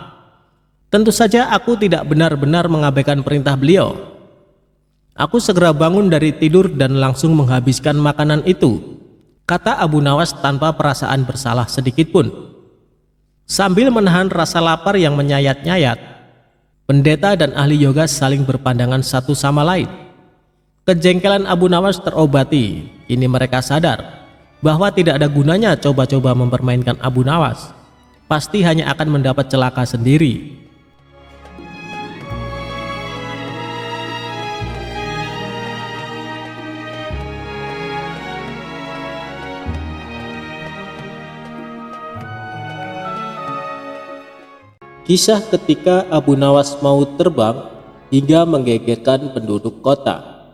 Tentu saja aku tidak benar-benar mengabaikan perintah beliau. Aku segera bangun dari tidur dan langsung menghabiskan makanan itu," kata Abu Nawas tanpa perasaan bersalah sedikit pun. Sambil menahan rasa lapar yang menyayat-nyayat, pendeta dan ahli yoga saling berpandangan satu sama lain. Kejengkelan Abu Nawas terobati. Kini mereka sadar bahwa tidak ada gunanya coba-coba mempermainkan Abu Nawas. Pasti hanya akan mendapat celaka sendiri. Kisah ketika Abu Nawas mau terbang hingga menggegerkan penduduk kota.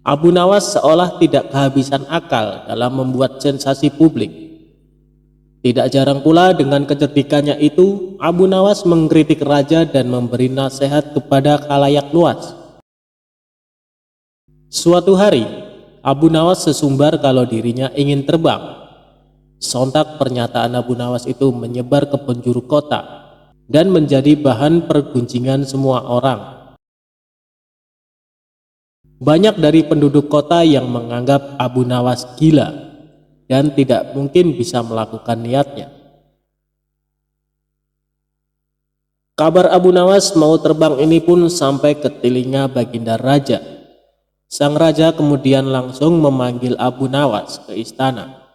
Abu Nawas seolah tidak kehabisan akal dalam membuat sensasi publik. Tidak jarang pula dengan kecerdikannya itu, Abu Nawas mengkritik raja dan memberi nasihat kepada khalayak luas. Suatu hari, Abu Nawas sesumbar kalau dirinya ingin terbang. Sontak pernyataan Abu Nawas itu menyebar ke penjuru kota dan menjadi bahan pergunjingan semua orang. Banyak dari penduduk kota yang menganggap Abu Nawas gila dan tidak mungkin bisa melakukan niatnya. Kabar Abu Nawas mau terbang ini pun sampai ke telinga Baginda Raja. Sang raja kemudian langsung memanggil Abu Nawas ke istana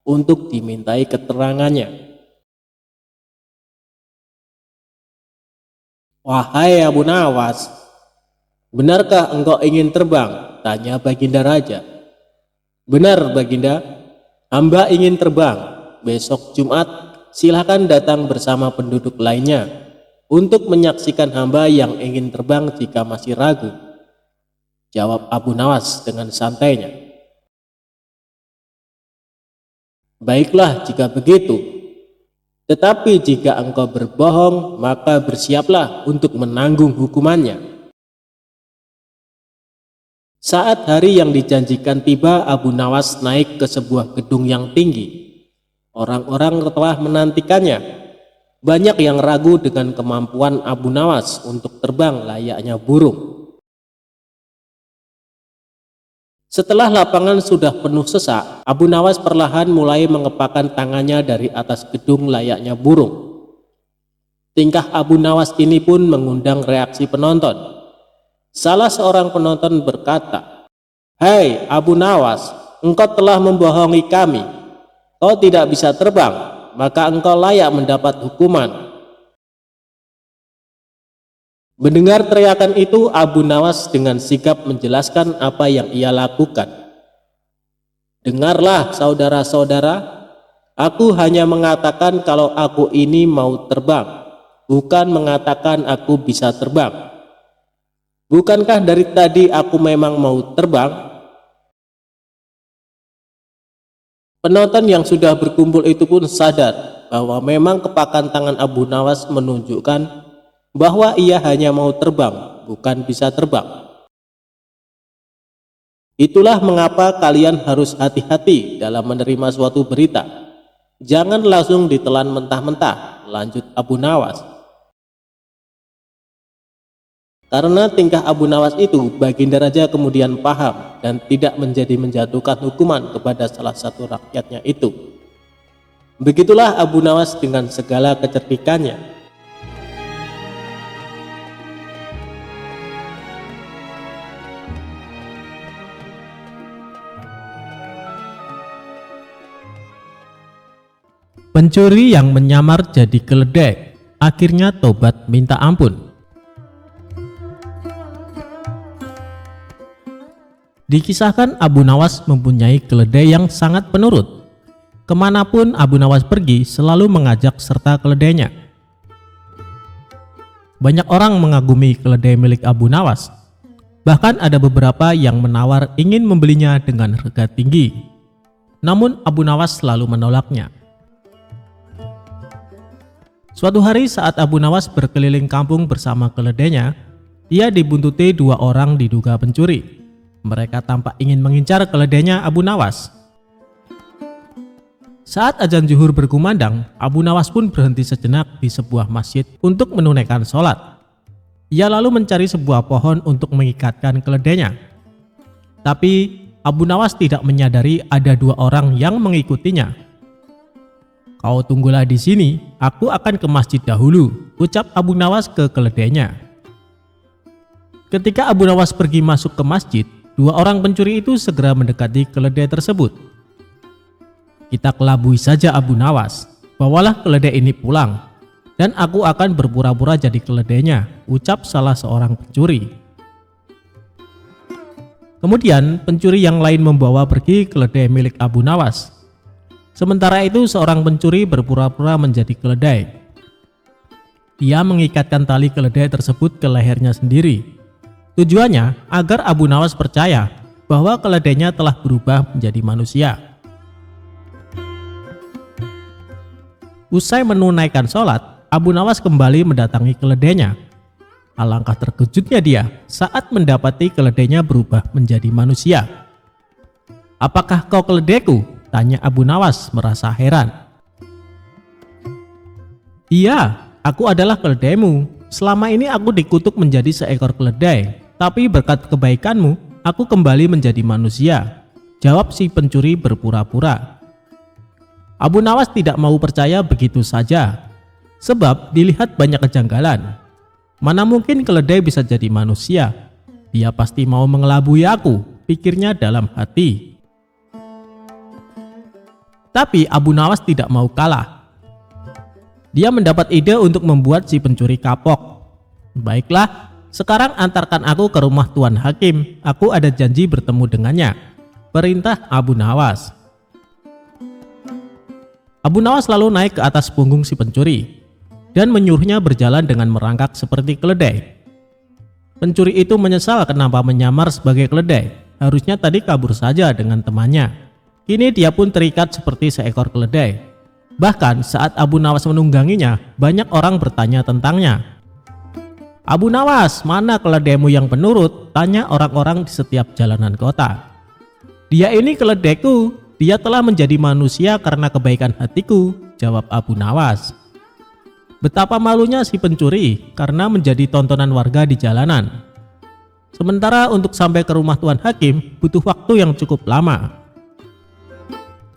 untuk dimintai keterangannya. "Wahai Abu Nawas, benarkah engkau ingin terbang?" tanya Baginda Raja. "Benar Baginda, hamba ingin terbang. Besok Jumat silakan datang bersama penduduk lainnya untuk menyaksikan hamba yang ingin terbang jika masih ragu," jawab Abu Nawas dengan santainya. "Baiklah jika begitu. Tetapi jika engkau berbohong, maka bersiaplah untuk menanggung hukumannya." Saat hari yang dijanjikan tiba, Abu Nawas naik ke sebuah gedung yang tinggi. Orang-orang telah menantikannya. Banyak yang ragu dengan kemampuan Abu Nawas untuk terbang layaknya burung. Setelah lapangan sudah penuh sesak, Abu Nawas perlahan mulai mengepakkan tangannya dari atas gedung layaknya burung. Tingkah Abu Nawas ini pun mengundang reaksi penonton. Salah seorang penonton berkata, "Hei Abu Nawas, engkau telah membohongi kami. Kau tidak bisa terbang, maka engkau layak mendapat hukuman." Mendengar teriakan itu, Abu Nawas dengan sigap menjelaskan apa yang ia lakukan. "Dengarlah saudara-saudara, aku hanya mengatakan kalau aku ini mau terbang, bukan mengatakan aku bisa terbang. Bukankah dari tadi aku memang mau terbang?" Penonton yang sudah berkumpul itu pun sadar bahwa memang kepakan tangan Abu Nawas menunjukkan bahwa ia hanya mau terbang, bukan bisa terbang. Itulah mengapa kalian harus hati-hati dalam menerima suatu berita. Jangan langsung ditelan mentah-mentah, lanjut Abu Nawas. Karena tingkah Abu Nawas itu, Baginda Raja kemudian paham dan tidak menjatuhkan hukuman kepada salah satu rakyatnya itu. Begitulah Abu Nawas dengan segala kecerdikannya. Pencuri yang menyamar jadi keledai akhirnya tobat minta ampun. Dikisahkan Abu Nawas mempunyai keledai yang sangat penurut. Kemanapun Abu Nawas pergi selalu mengajak serta keledainya. Banyak orang mengagumi keledai milik Abu Nawas. Bahkan ada beberapa yang menawar ingin membelinya dengan harga tinggi. Namun Abu Nawas selalu menolaknya. Suatu hari saat Abu Nawas berkeliling kampung bersama keledainya, ia dibuntuti dua orang diduga pencuri. Mereka tampak ingin mengincar keledainya Abu Nawas. Saat azan zuhur berkumandang, Abu Nawas pun berhenti sejenak di sebuah masjid untuk menunaikan sholat. Ia lalu mencari sebuah pohon untuk mengikatkan keledainya. Tapi Abu Nawas tidak menyadari ada dua orang yang mengikutinya. "Kau tunggulah di sini, aku akan ke masjid dahulu," ucap Abu Nawas ke keledainya. Ketika Abu Nawas pergi masuk ke masjid, dua orang pencuri itu segera mendekati keledai tersebut. "Kita kelabui saja Abu Nawas, bawalah keledai ini pulang, dan aku akan berpura-pura jadi keledainya," ucap salah seorang pencuri. Kemudian pencuri yang lain membawa pergi keledai milik Abu Nawas. Sementara itu seorang pencuri berpura-pura menjadi keledai. Dia mengikatkan tali keledai tersebut ke lehernya sendiri. Tujuannya agar Abu Nawas percaya bahwa keledainya telah berubah menjadi manusia. Usai menunaikan sholat, Abu Nawas kembali mendatangi keledainya. Alangkah terkejutnya dia saat mendapati keledainya berubah menjadi manusia. "Apakah kau keledaiku?" tanya Abu Nawas merasa heran. "Iya, aku adalah keledaimu. Selama ini aku dikutuk menjadi seekor keledai, tapi berkat kebaikanmu, aku kembali menjadi manusia," jawab si pencuri berpura-pura. Abu Nawas tidak mau percaya begitu saja, sebab dilihat banyak kejanggalan. Mana mungkin keledai bisa jadi manusia? Dia pasti mau mengelabui aku, pikirnya dalam hati. Tapi Abu Nawas tidak mau kalah. Dia mendapat ide untuk membuat si pencuri kapok. "Baiklah, sekarang antarkan aku ke rumah Tuan Hakim. Aku ada janji bertemu dengannya," perintah Abu Nawas. Abu Nawas lalu naik ke atas punggung si pencuri dan menyuruhnya berjalan dengan merangkak seperti keledai. Pencuri itu menyesal kenapa menyamar sebagai keledai. Harusnya tadi kabur saja dengan temannya. Kini dia pun terikat seperti seekor keledai. Bahkan saat Abu Nawas menungganginya, banyak orang bertanya tentangnya. "Abu Nawas, mana keledaimu yang penurut?" tanya orang-orang di setiap jalanan kota. "Dia ini keledaiku, dia telah menjadi manusia karena kebaikan hatiku," jawab Abu Nawas. Betapa malunya si pencuri karena menjadi tontonan warga di jalanan. Sementara untuk sampai ke rumah Tuan Hakim butuh waktu yang cukup lama.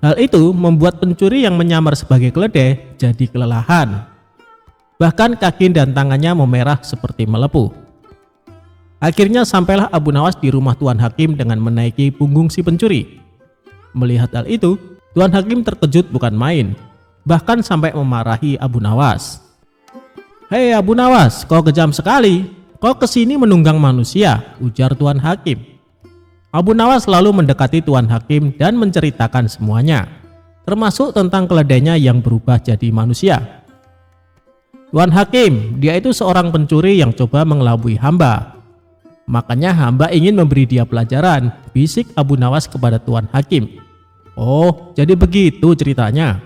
Hal itu membuat pencuri yang menyamar sebagai keledai jadi kelelahan. Bahkan kaki dan tangannya memerah seperti melepuh. Akhirnya sampailah Abu Nawas di rumah Tuan Hakim dengan menaiki punggung si pencuri. Melihat hal itu, Tuan Hakim terkejut bukan main, bahkan sampai memarahi Abu Nawas. "Hei Abu Nawas, kau kejam sekali. Kau kesini menunggang manusia," ujar Tuan Hakim. Abu Nawas lalu mendekati Tuan Hakim dan menceritakan semuanya, termasuk tentang keledainya yang berubah jadi manusia. "Tuan Hakim, dia itu seorang pencuri yang coba mengelabui hamba. Makanya hamba ingin memberi dia pelajaran," bisik Abu Nawas kepada Tuan Hakim. "Oh, jadi begitu ceritanya.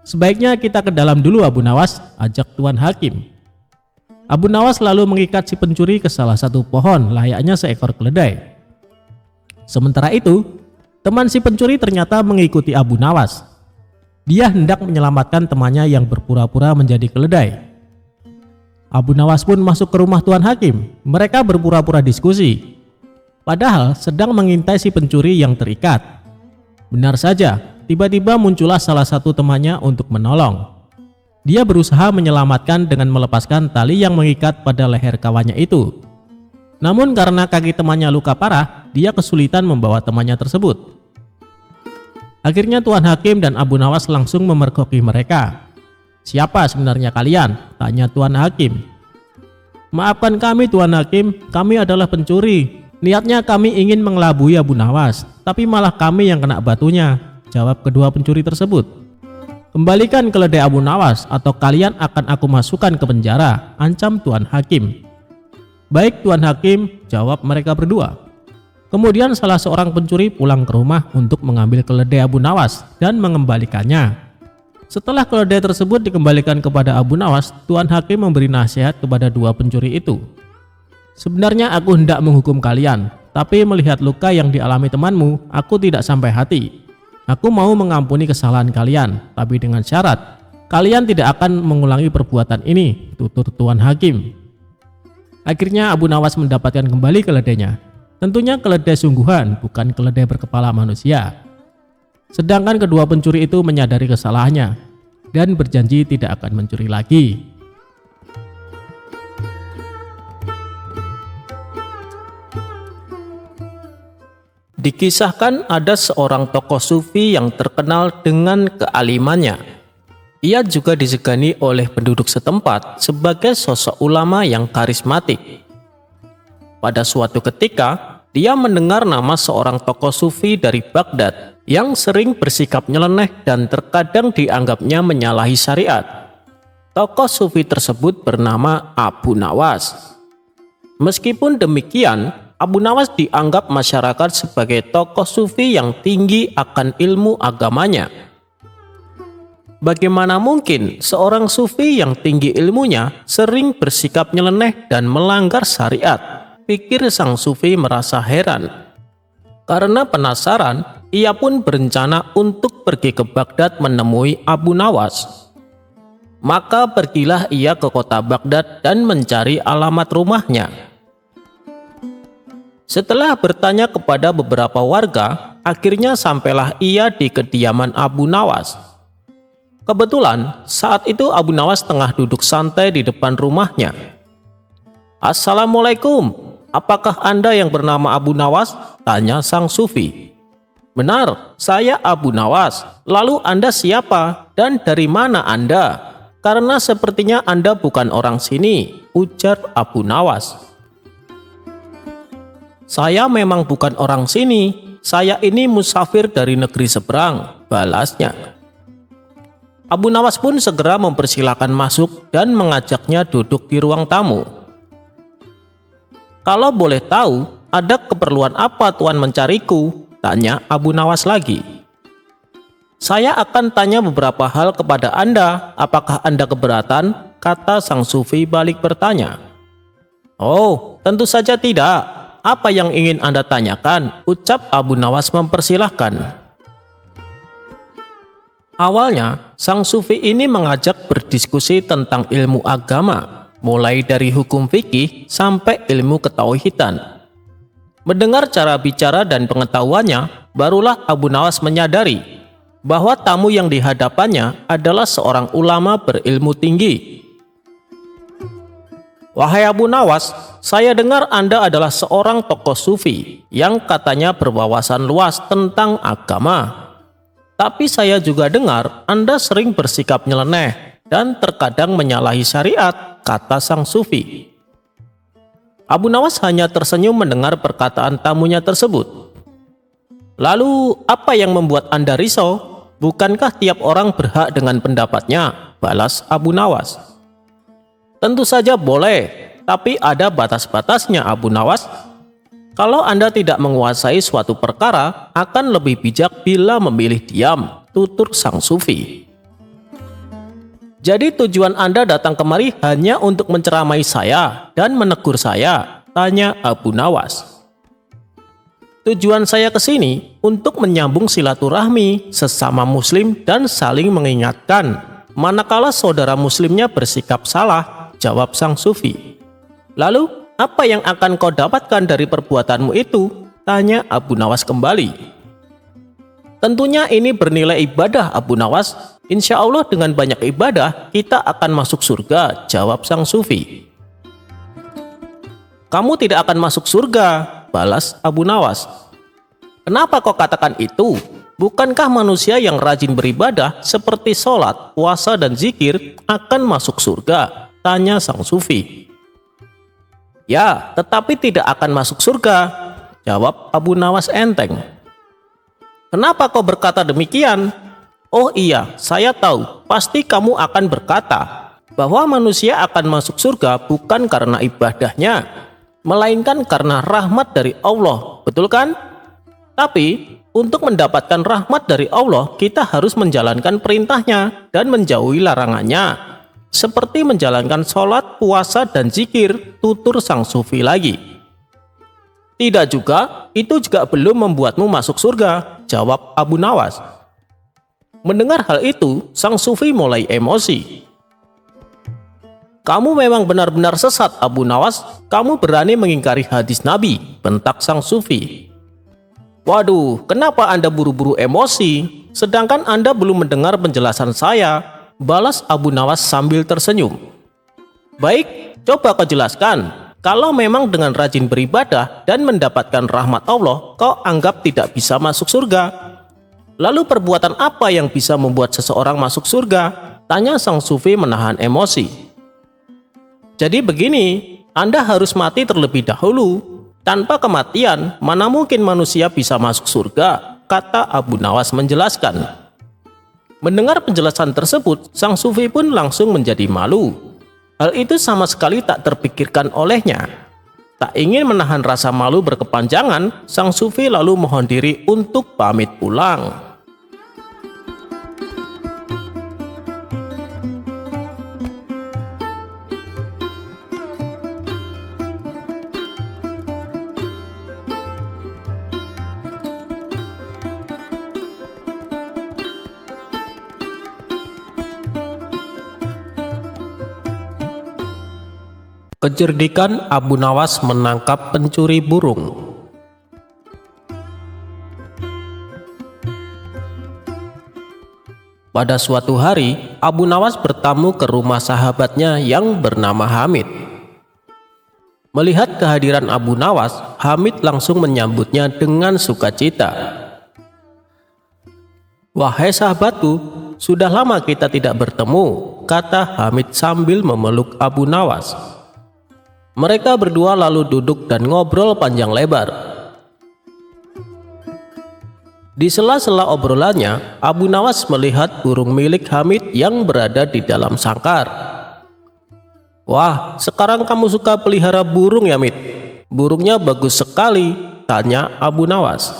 Sebaiknya kita ke dalam dulu Abu Nawas," ajak Tuan Hakim. Abu Nawas lalu mengikat si pencuri ke salah satu pohon layaknya seekor keledai. Sementara itu, teman si pencuri ternyata mengikuti Abu Nawas. Dia hendak menyelamatkan temannya yang berpura-pura menjadi keledai. Abu Nawas pun masuk ke rumah Tuan Hakim. Mereka berpura-pura diskusi, padahal sedang mengintai si pencuri yang terikat. Benar saja, tiba-tiba muncullah salah satu temannya untuk menolong. Dia berusaha menyelamatkan dengan melepaskan tali yang mengikat pada leher kawannya itu. Namun karena kaki temannya luka parah, dia kesulitan membawa temannya tersebut. Akhirnya Tuan Hakim dan Abu Nawas langsung memergoki mereka. "Siapa sebenarnya kalian?" tanya Tuan Hakim. "Maafkan kami Tuan Hakim, kami adalah pencuri. Niatnya kami ingin mengelabui Abu Nawas, tapi malah kami yang kena batunya," jawab kedua pencuri tersebut. "Kembalikan keledai Abu Nawas atau kalian akan aku masukkan ke penjara," ancam Tuan Hakim. "Baik Tuan Hakim," jawab mereka berdua. Kemudian salah seorang pencuri pulang ke rumah untuk mengambil keledai Abu Nawas dan mengembalikannya. Setelah keledai tersebut dikembalikan kepada Abu Nawas, Tuan Hakim memberi nasihat kepada dua pencuri itu. "Sebenarnya aku hendak menghukum kalian, tapi melihat luka yang dialami temanmu, aku tidak sampai hati. Aku mau mengampuni kesalahan kalian, tapi dengan syarat kalian tidak akan mengulangi perbuatan ini," tutur Tuan Hakim. Akhirnya Abu Nawas mendapatkan kembali keledainya. Tentunya keledai sungguhan, bukan keledai berkepala manusia. Sedangkan kedua pencuri itu menyadari kesalahannya dan berjanji tidak akan mencuri lagi. Dikisahkan ada seorang tokoh sufi yang terkenal dengan kealimannya. Ia juga disegani oleh penduduk setempat sebagai sosok ulama yang karismatik. Pada suatu ketika, Dia mendengar nama seorang tokoh sufi dari Baghdad yang sering bersikap nyeleneh dan terkadang dianggapnya menyalahi syariat. Tokoh sufi tersebut bernama Abu Nawas. Meskipun demikian, Abu Nawas dianggap masyarakat sebagai tokoh sufi yang tinggi akan ilmu agamanya. Bagaimana mungkin seorang sufi yang tinggi ilmunya sering bersikap nyeleneh dan melanggar syariat? Pikir sang sufi merasa heran. Karena penasaran, ia pun berencana untuk pergi ke Baghdad menemui Abu Nawas. Maka pergilah ia ke kota Baghdad dan mencari alamat rumahnya. Setelah bertanya kepada beberapa warga, akhirnya sampailah ia di kediaman Abu Nawas. Kebetulan saat itu Abu Nawas tengah duduk santai di depan rumahnya. "Assalamualaikum, apakah Anda yang bernama Abu Nawas?" tanya sang sufi. "Benar, saya Abu Nawas. Lalu Anda siapa dan dari mana Anda? Karena sepertinya Anda bukan orang sini," ujar Abu Nawas. "Saya memang bukan orang sini. Saya ini musafir dari negeri seberang," balasnya. Abu Nawas pun segera mempersilahkan masuk dan mengajaknya duduk di ruang tamu. "Kalau boleh tahu, ada keperluan apa Tuan mencariku?" tanya Abu Nawas lagi. "Saya akan tanya beberapa hal kepada Anda. Apakah Anda keberatan?" kata sang sufi balik bertanya. "Oh, tentu saja tidak. Apa yang ingin Anda tanyakan?" ucap Abu Nawas mempersilahkan. Awalnya, sang sufi ini mengajak berdiskusi tentang ilmu agama, mulai dari hukum fikih sampai ilmu ketauhidan. Mendengar cara bicara dan pengetahuannya, barulah Abu Nawas menyadari bahwa tamu yang dihadapannya adalah seorang ulama berilmu tinggi. "Wahai Abu Nawas, saya dengar Anda adalah seorang tokoh sufi yang katanya berwawasan luas tentang agama. Tapi saya juga dengar Anda sering bersikap nyeleneh dan terkadang menyalahi syariat," kata sang sufi. Abu Nawas hanya tersenyum mendengar perkataan tamunya tersebut. "Lalu apa yang membuat Anda risau? Bukankah tiap orang berhak dengan pendapatnya?" balas Abu Nawas. "Tentu saja boleh, tapi ada batas-batasnya Abu Nawas. Kalau Anda tidak menguasai suatu perkara, akan lebih bijak bila memilih diam," tutur sang sufi. "Jadi tujuan Anda datang kemari hanya untuk menceramai saya dan menegur saya?" tanya Abu Nawas. "Tujuan saya ke sini untuk menyambung silaturahmi sesama muslim dan saling mengingatkan manakala saudara muslimnya bersikap salah," jawab sang sufi. "Lalu, apa yang akan kau dapatkan dari perbuatanmu itu?" tanya Abu Nawas kembali. "Tentunya ini bernilai ibadah Abu Nawas. Insya Allah dengan banyak ibadah kita akan masuk surga," jawab sang sufi. "Kamu tidak akan masuk surga," balas Abu Nawas. "Kenapa kau katakan itu? Bukankah manusia yang rajin beribadah seperti sholat, puasa, dan zikir akan masuk surga?" tanya sang sufi. "Ya, tetapi tidak akan masuk surga," jawab Abu Nawas enteng. "Kenapa kau berkata demikian?" "Oh iya, saya tahu. Pasti kamu akan berkata bahwa manusia akan masuk surga bukan karena ibadahnya, melainkan karena rahmat dari Allah, betul kan? Tapi untuk mendapatkan rahmat dari Allah, kita harus menjalankan perintahnya dan menjauhi larangannya, seperti menjalankan sholat, puasa, dan zikir," tutur sang sufi lagi. "Tidak juga, itu juga belum membuatmu masuk surga," jawab Abu Nawas. Mendengar hal itu, sang sufi mulai emosi. "Kamu memang benar-benar sesat Abu Nawas, kamu berani mengingkari hadis Nabi," bentak sang sufi. "Waduh, kenapa Anda buru-buru emosi? Sedangkan Anda belum mendengar penjelasan saya," balas Abu Nawas sambil tersenyum. "Baik, coba kau jelaskan. Kalau memang dengan rajin beribadah dan mendapatkan rahmat Allah, kau anggap tidak bisa masuk surga. Lalu perbuatan apa yang bisa membuat seseorang masuk surga?" tanya sang sufi menahan emosi. "Jadi begini, Anda harus mati terlebih dahulu. Tanpa kematian, mana mungkin manusia bisa masuk surga, kata Abu Nawas menjelaskan. Mendengar penjelasan tersebut, sang sufi pun langsung menjadi malu. Hal itu sama sekali tak terpikirkan olehnya. Tak ingin menahan rasa malu berkepanjangan, sang sufi lalu mohon diri untuk pamit pulang. Kecerdikan Abu Nawas menangkap pencuri burung. Pada suatu hari, Abu Nawas bertamu ke rumah sahabatnya yang bernama Hamid. Melihat kehadiran Abu Nawas, Hamid langsung menyambutnya dengan sukacita. "Wahai sahabatku, sudah lama kita tidak bertemu," kata Hamid sambil memeluk Abu Nawas. Mereka berdua lalu duduk dan ngobrol panjang lebar. Di sela-sela obrolannya, Abu Nawas melihat burung milik Hamid yang berada di dalam sangkar. "Wah, sekarang kamu suka pelihara burung ya, Mid? Burungnya bagus sekali," tanya Abu Nawas.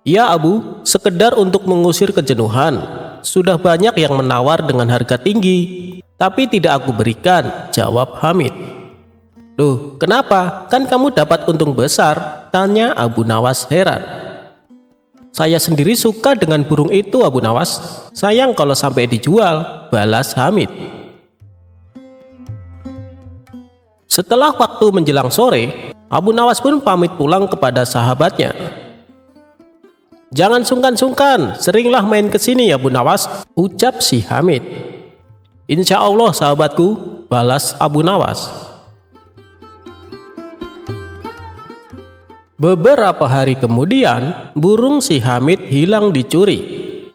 "Ya Abu, sekedar untuk mengusir kejenuhan. Sudah banyak yang menawar dengan harga tinggi, tapi tidak aku berikan," jawab Hamid. "Loh, kenapa? Kan kamu dapat untung besar," tanya Abu Nawas heran. "Saya sendiri suka dengan burung itu, Abu Nawas. Sayang kalau sampai dijual," balas Hamid. Setelah waktu menjelang sore, Abu Nawas pun pamit pulang kepada sahabatnya. "Jangan sungkan-sungkan, seringlah main ke sini ya, Abu Nawas," ucap si Hamid. "Insya Allah sahabatku," balas Abu Nawas. Beberapa hari kemudian, burung si Hamid hilang dicuri.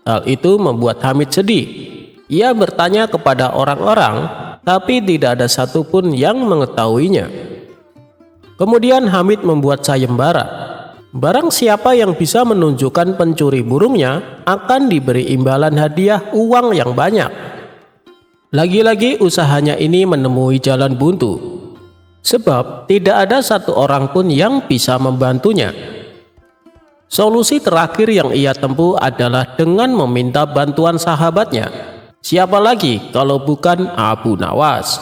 Hal itu membuat Hamid sedih. Ia bertanya kepada orang-orang, tapi tidak ada satupun yang mengetahuinya. Kemudian Hamid membuat sayembara. Barang siapa yang bisa menunjukkan pencuri burungnya akan diberi imbalan hadiah uang yang banyak. Lagi-lagi usahanya ini menemui jalan buntu. Sebab tidak ada satu orang pun yang bisa membantunya. Solusi terakhir yang ia tempuh adalah dengan meminta bantuan sahabatnya. Siapa lagi kalau bukan Abu Nawas?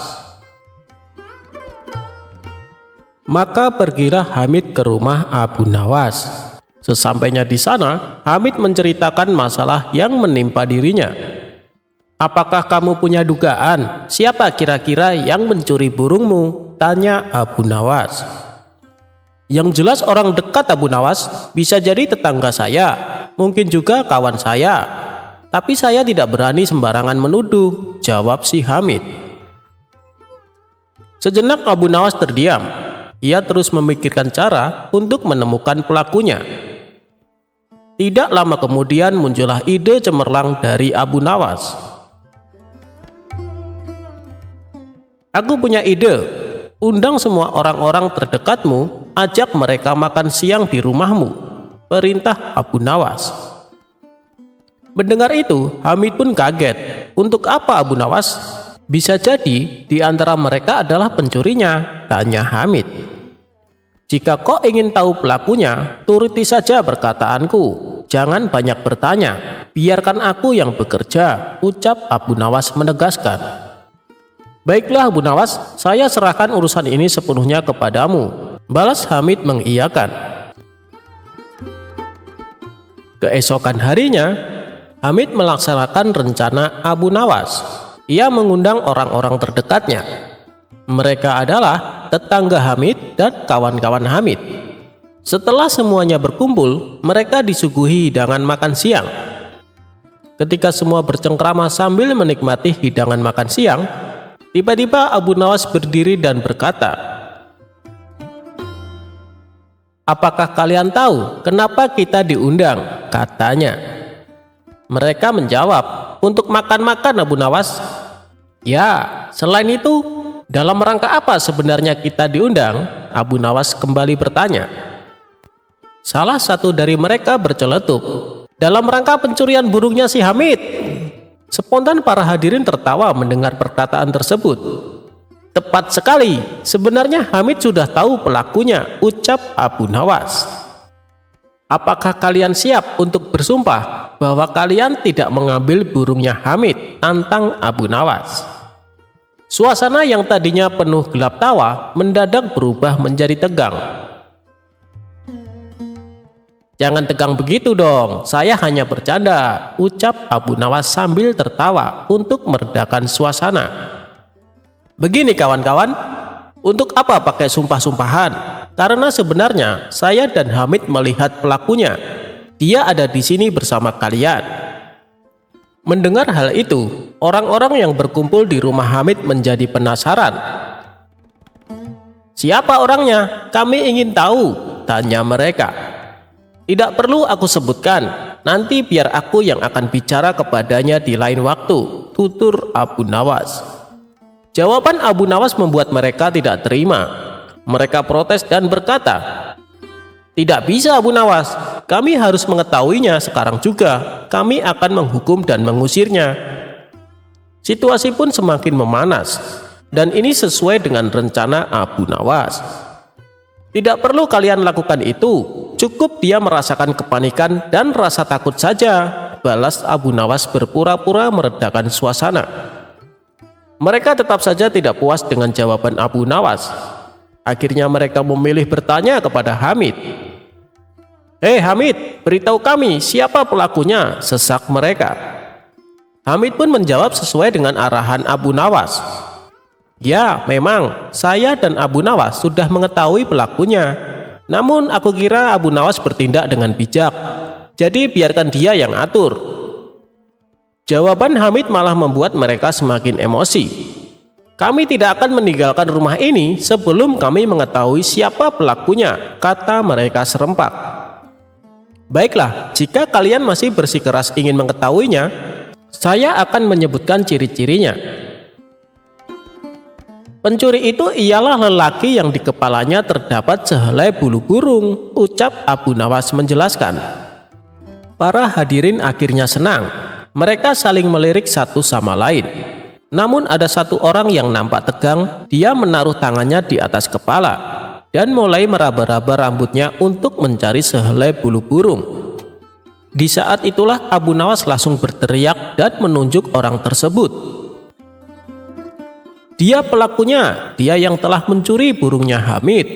Maka pergilah Hamid ke rumah Abu Nawas. Sesampainya di sana, Hamid menceritakan masalah yang menimpa dirinya. "Apakah kamu punya dugaan siapa kira-kira yang mencuri burungmu?" tanya Abu Nawas. "Yang jelas orang dekat Abu Nawas, bisa jadi tetangga saya, mungkin juga kawan saya. Tapi saya tidak berani sembarangan menuduh," jawab si Hamid. Sejenak Abu Nawas terdiam. Ia terus memikirkan cara untuk menemukan pelakunya. Tidak lama kemudian muncullah ide cemerlang dari Abu Nawas. "Aku punya ide. Undang semua orang-orang terdekatmu, ajak mereka makan siang di rumahmu," perintah Abu Nawas. Mendengar itu, Hamid pun kaget. "Untuk apa Abu Nawas? Bisa jadi di antara mereka adalah pencurinya," tanya Hamid. "Jika kau ingin tahu pelakunya, turuti saja perkataanku. Jangan banyak bertanya. Biarkan aku yang bekerja," ucap Abu Nawas menegaskan. "Baiklah Abu Nawas, saya serahkan urusan ini sepenuhnya kepadamu," balas Hamid mengiyakan. Keesokan harinya, Hamid melaksanakan rencana Abu Nawas. Ia mengundang orang-orang terdekatnya. Mereka adalah tetangga Hamid dan kawan-kawan Hamid. Setelah semuanya berkumpul, mereka disuguhi hidangan makan siang. Ketika semua bercengkrama sambil menikmati hidangan makan siang, tiba-tiba Abu Nawas berdiri dan berkata, "Apakah kalian tahu kenapa kita diundang?" katanya. Mereka menjawab, "Untuk makan-makan Abu Nawas." "Ya, selain itu, Dalam rangka apa sebenarnya kita diundang? Abu Nawas kembali bertanya. Salah satu dari mereka berceletuk, dalam rangka pencurian burungnya si Hamid. Spontan para hadirin tertawa mendengar perkataan tersebut. Tepat sekali, sebenarnya Hamid sudah tahu pelakunya, ucap Abu Nawas. Apakah kalian siap untuk bersumpah bahwa kalian tidak mengambil burungnya Hamid? Tantang Abu Nawas. Suasana yang tadinya penuh gelap tawa mendadak berubah menjadi tegang. Jangan tegang begitu dong, saya hanya bercanda, ucap Abu Nawas sambil tertawa untuk meredakan suasana. Begini kawan-kawan, untuk apa pakai sumpah-sumpahan? Karena sebenarnya saya dan Hamid melihat pelakunya. Dia ada di sini bersama kalian. Mendengar hal itu, orang-orang yang berkumpul di rumah Hamid menjadi penasaran. Siapa orangnya? Kami ingin tahu, tanya mereka. Tidak perlu aku sebutkan, nanti biar aku yang akan bicara kepadanya di lain waktu, tutur Abu Nawas. Jawaban Abu Nawas membuat mereka tidak terima. Mereka protes dan berkata, tidak bisa Abu Nawas, kami harus mengetahuinya sekarang juga. Kami akan menghukum dan mengusirnya. Situasi pun semakin memanas, dan ini sesuai dengan rencana Abu Nawas. Tidak perlu kalian lakukan itu, cukup dia merasakan kepanikan dan rasa takut saja, balas Abu Nawas berpura-pura meredakan suasana. Mereka tetap saja tidak puas dengan jawaban Abu Nawas. Akhirnya mereka memilih bertanya kepada Hamid. Hei Hamid, beritahu kami siapa pelakunya, sesak mereka. Hamid pun menjawab sesuai dengan arahan Abu Nawas. Ya, memang saya dan Abu Nawas sudah mengetahui pelakunya. Namun aku kira Abu Nawas bertindak dengan bijak. Jadi biarkan dia yang atur. Jawaban Hamid malah membuat mereka semakin emosi. Kami tidak akan meninggalkan rumah ini sebelum kami mengetahui siapa pelakunya, kata mereka serempak. Baiklah, jika kalian masih bersikeras ingin mengetahuinya, saya akan menyebutkan ciri-cirinya. Pencuri itu ialah lelaki yang di kepalanya terdapat sehelai bulu burung, ucap Abu Nawas menjelaskan. Para hadirin akhirnya senang. Mereka saling melirik satu sama lain. Namun ada satu orang yang nampak tegang, dia menaruh tangannya di atas kepala dan mulai meraba-raba rambutnya untuk mencari sehelai bulu burung. Di saat itulah Abu Nawas langsung berteriak dan menunjuk orang tersebut. Dia pelakunya, dia yang telah mencuri burungnya Hamid.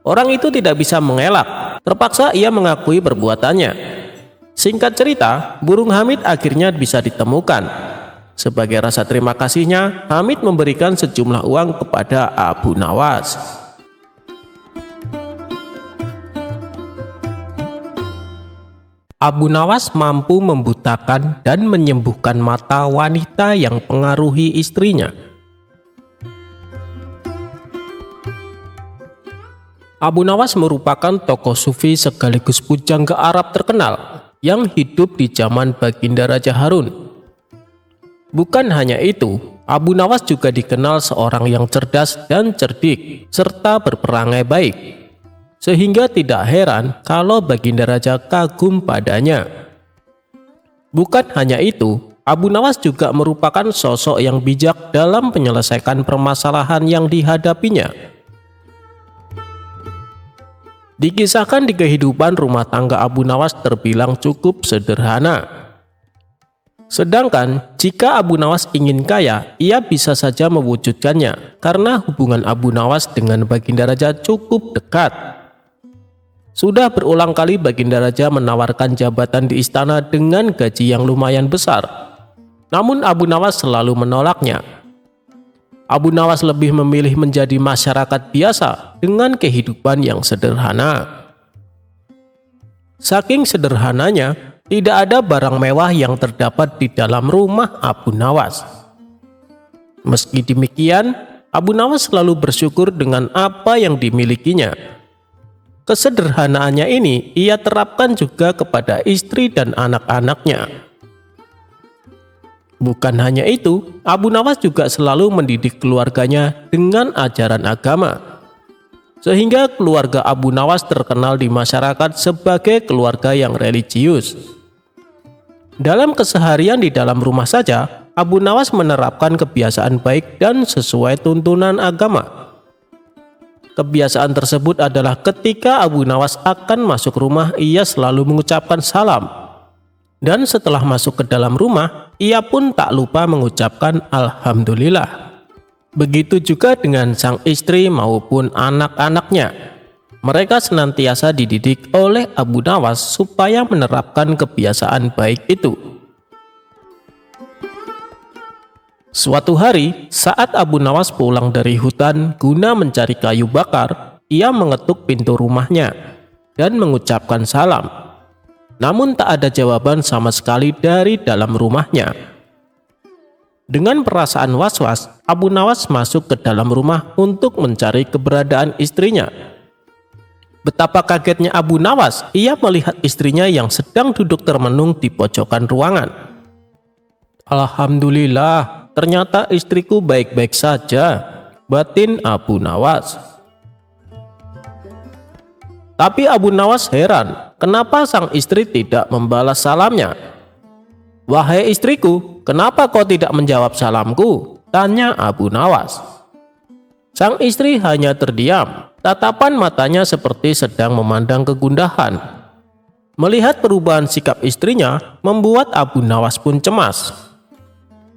Orang itu tidak bisa mengelak, terpaksa ia mengakui perbuatannya. Singkat cerita, burung Hamid akhirnya bisa ditemukan. Sebagai rasa terima kasihnya, Hamid memberikan sejumlah uang kepada Abu Nawas. Abu Nawas mampu membutakan dan menyembuhkan mata wanita yang pengaruhi istrinya. Abu Nawas merupakan tokoh sufi sekaligus pujangga Arab terkenal yang hidup di zaman Baginda Raja Harun. Bukan hanya itu, Abu Nawas juga dikenal seorang yang cerdas dan cerdik serta berperangai baik. Sehingga tidak heran kalau Baginda Raja kagum padanya. Bukan hanya itu, Abu Nawas juga merupakan sosok yang bijak dalam menyelesaikan permasalahan yang dihadapinya. Dikisahkan di kehidupan rumah tangga Abu Nawas terbilang cukup sederhana. Sedangkan jika Abu Nawas ingin kaya, ia bisa saja mewujudkannya karena hubungan Abu Nawas dengan Baginda Raja cukup dekat. Sudah berulang kali Baginda Raja menawarkan jabatan di istana dengan gaji yang lumayan besar. Namun Abu Nawas selalu menolaknya. Abu Nawas lebih memilih menjadi masyarakat biasa dengan kehidupan yang sederhana. Saking sederhananya, tidak ada barang mewah yang terdapat di dalam rumah Abu Nawas. Meski demikian, Abu Nawas selalu bersyukur dengan apa yang dimilikinya. Kesederhanaannya ini ia terapkan juga kepada istri dan anak-anaknya. Bukan hanya itu, Abu Nawas juga selalu mendidik keluarganya dengan ajaran agama. Sehingga keluarga Abu Nawas terkenal di masyarakat sebagai keluarga yang religius. Dalam keseharian di dalam rumah saja, Abu Nawas menerapkan kebiasaan baik dan sesuai tuntunan agama. Kebiasaan tersebut adalah ketika Abu Nawas akan masuk rumah, ia selalu mengucapkan salam. Dan setelah masuk ke dalam rumah, ia pun tak lupa mengucapkan Alhamdulillah. Begitu juga dengan sang istri maupun anak-anaknya. Mereka senantiasa dididik oleh Abu Nawas supaya menerapkan kebiasaan baik itu. Suatu hari, saat Abu Nawas pulang dari hutan guna mencari kayu bakar, ia mengetuk pintu rumahnya dan mengucapkan salam. Namun tak ada jawaban sama sekali dari dalam rumahnya. Dengan perasaan was-was, Abu Nawas masuk ke dalam rumah untuk mencari keberadaan istrinya. Betapa kagetnya Abu Nawas, ia melihat istrinya yang sedang duduk termenung di pojokan ruangan. Alhamdulillah, ternyata istriku baik-baik saja, batin Abu Nawas. Tapi Abu Nawas heran, kenapa sang istri tidak membalas salamnya. Wahai istriku, kenapa kau tidak menjawab salamku? Tanya Abu Nawas. Sang istri hanya terdiam, tatapan matanya seperti sedang memandang kegundahan. Melihat perubahan sikap istrinya, membuat Abu Nawas pun cemas.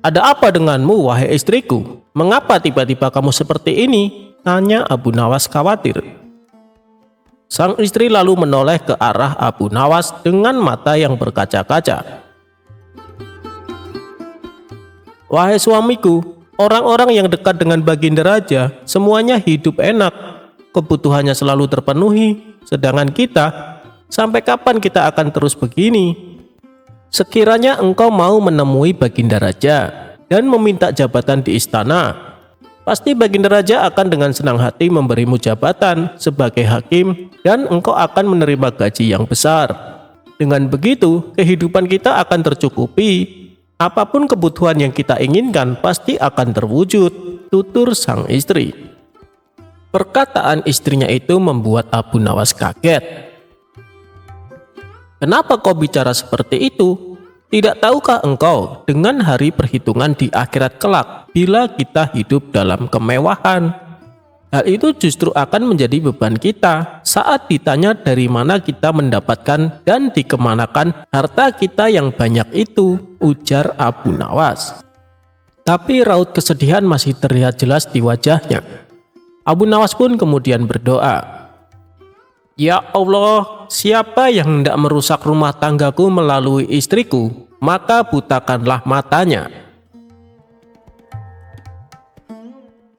Ada apa denganmu, wahai istriku? Mengapa tiba-tiba kamu seperti ini? Tanya Abu Nawas khawatir. Sang istri lalu menoleh ke arah Abu Nawas dengan mata yang berkaca-kaca. Wahai suamiku, orang-orang yang dekat dengan Baginda Raja semuanya hidup enak, kebutuhannya selalu terpenuhi, sedangkan kita, sampai kapan kita akan terus begini? Sekiranya engkau mau menemui Baginda Raja dan meminta jabatan di istana, pasti Baginda Raja akan dengan senang hati memberimu jabatan sebagai hakim dan engkau akan menerima gaji yang besar. Dengan begitu, kehidupan kita akan tercukupi. Apapun kebutuhan yang kita inginkan pasti akan terwujud, tutur sang istri. Perkataan istrinya itu membuat Abu Nawas kaget. Kenapa kau bicara seperti itu? Tidak tahukah engkau dengan hari perhitungan di akhirat kelak bila kita hidup dalam kemewahan? Hal itu justru akan menjadi beban kita saat ditanya dari mana kita mendapatkan dan dikemanakan harta kita yang banyak itu, ujar Abu Nawas. Tapi raut kesedihan masih terlihat jelas di wajahnya. Abu Nawas pun kemudian berdoa, Ya Allah, siapa yang hendak merusak rumah tanggaku melalui istriku, maka butakanlah matanya.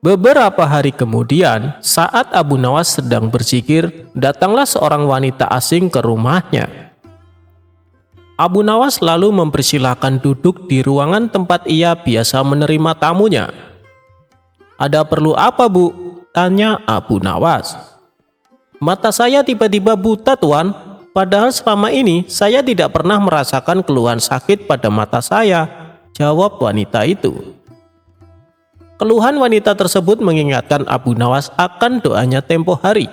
Beberapa hari kemudian, saat Abu Nawas sedang berzikir, datanglah seorang wanita asing ke rumahnya. Abu Nawas lalu mempersilahkan duduk di ruangan tempat ia biasa menerima tamunya. Ada perlu apa, Bu? Tanya Abu Nawas. Mata saya tiba-tiba buta, Tuan. Padahal selama ini saya tidak pernah merasakan keluhan sakit pada mata saya, jawab wanita itu. Keluhan wanita tersebut mengingatkan Abu Nawas akan doanya tempo hari.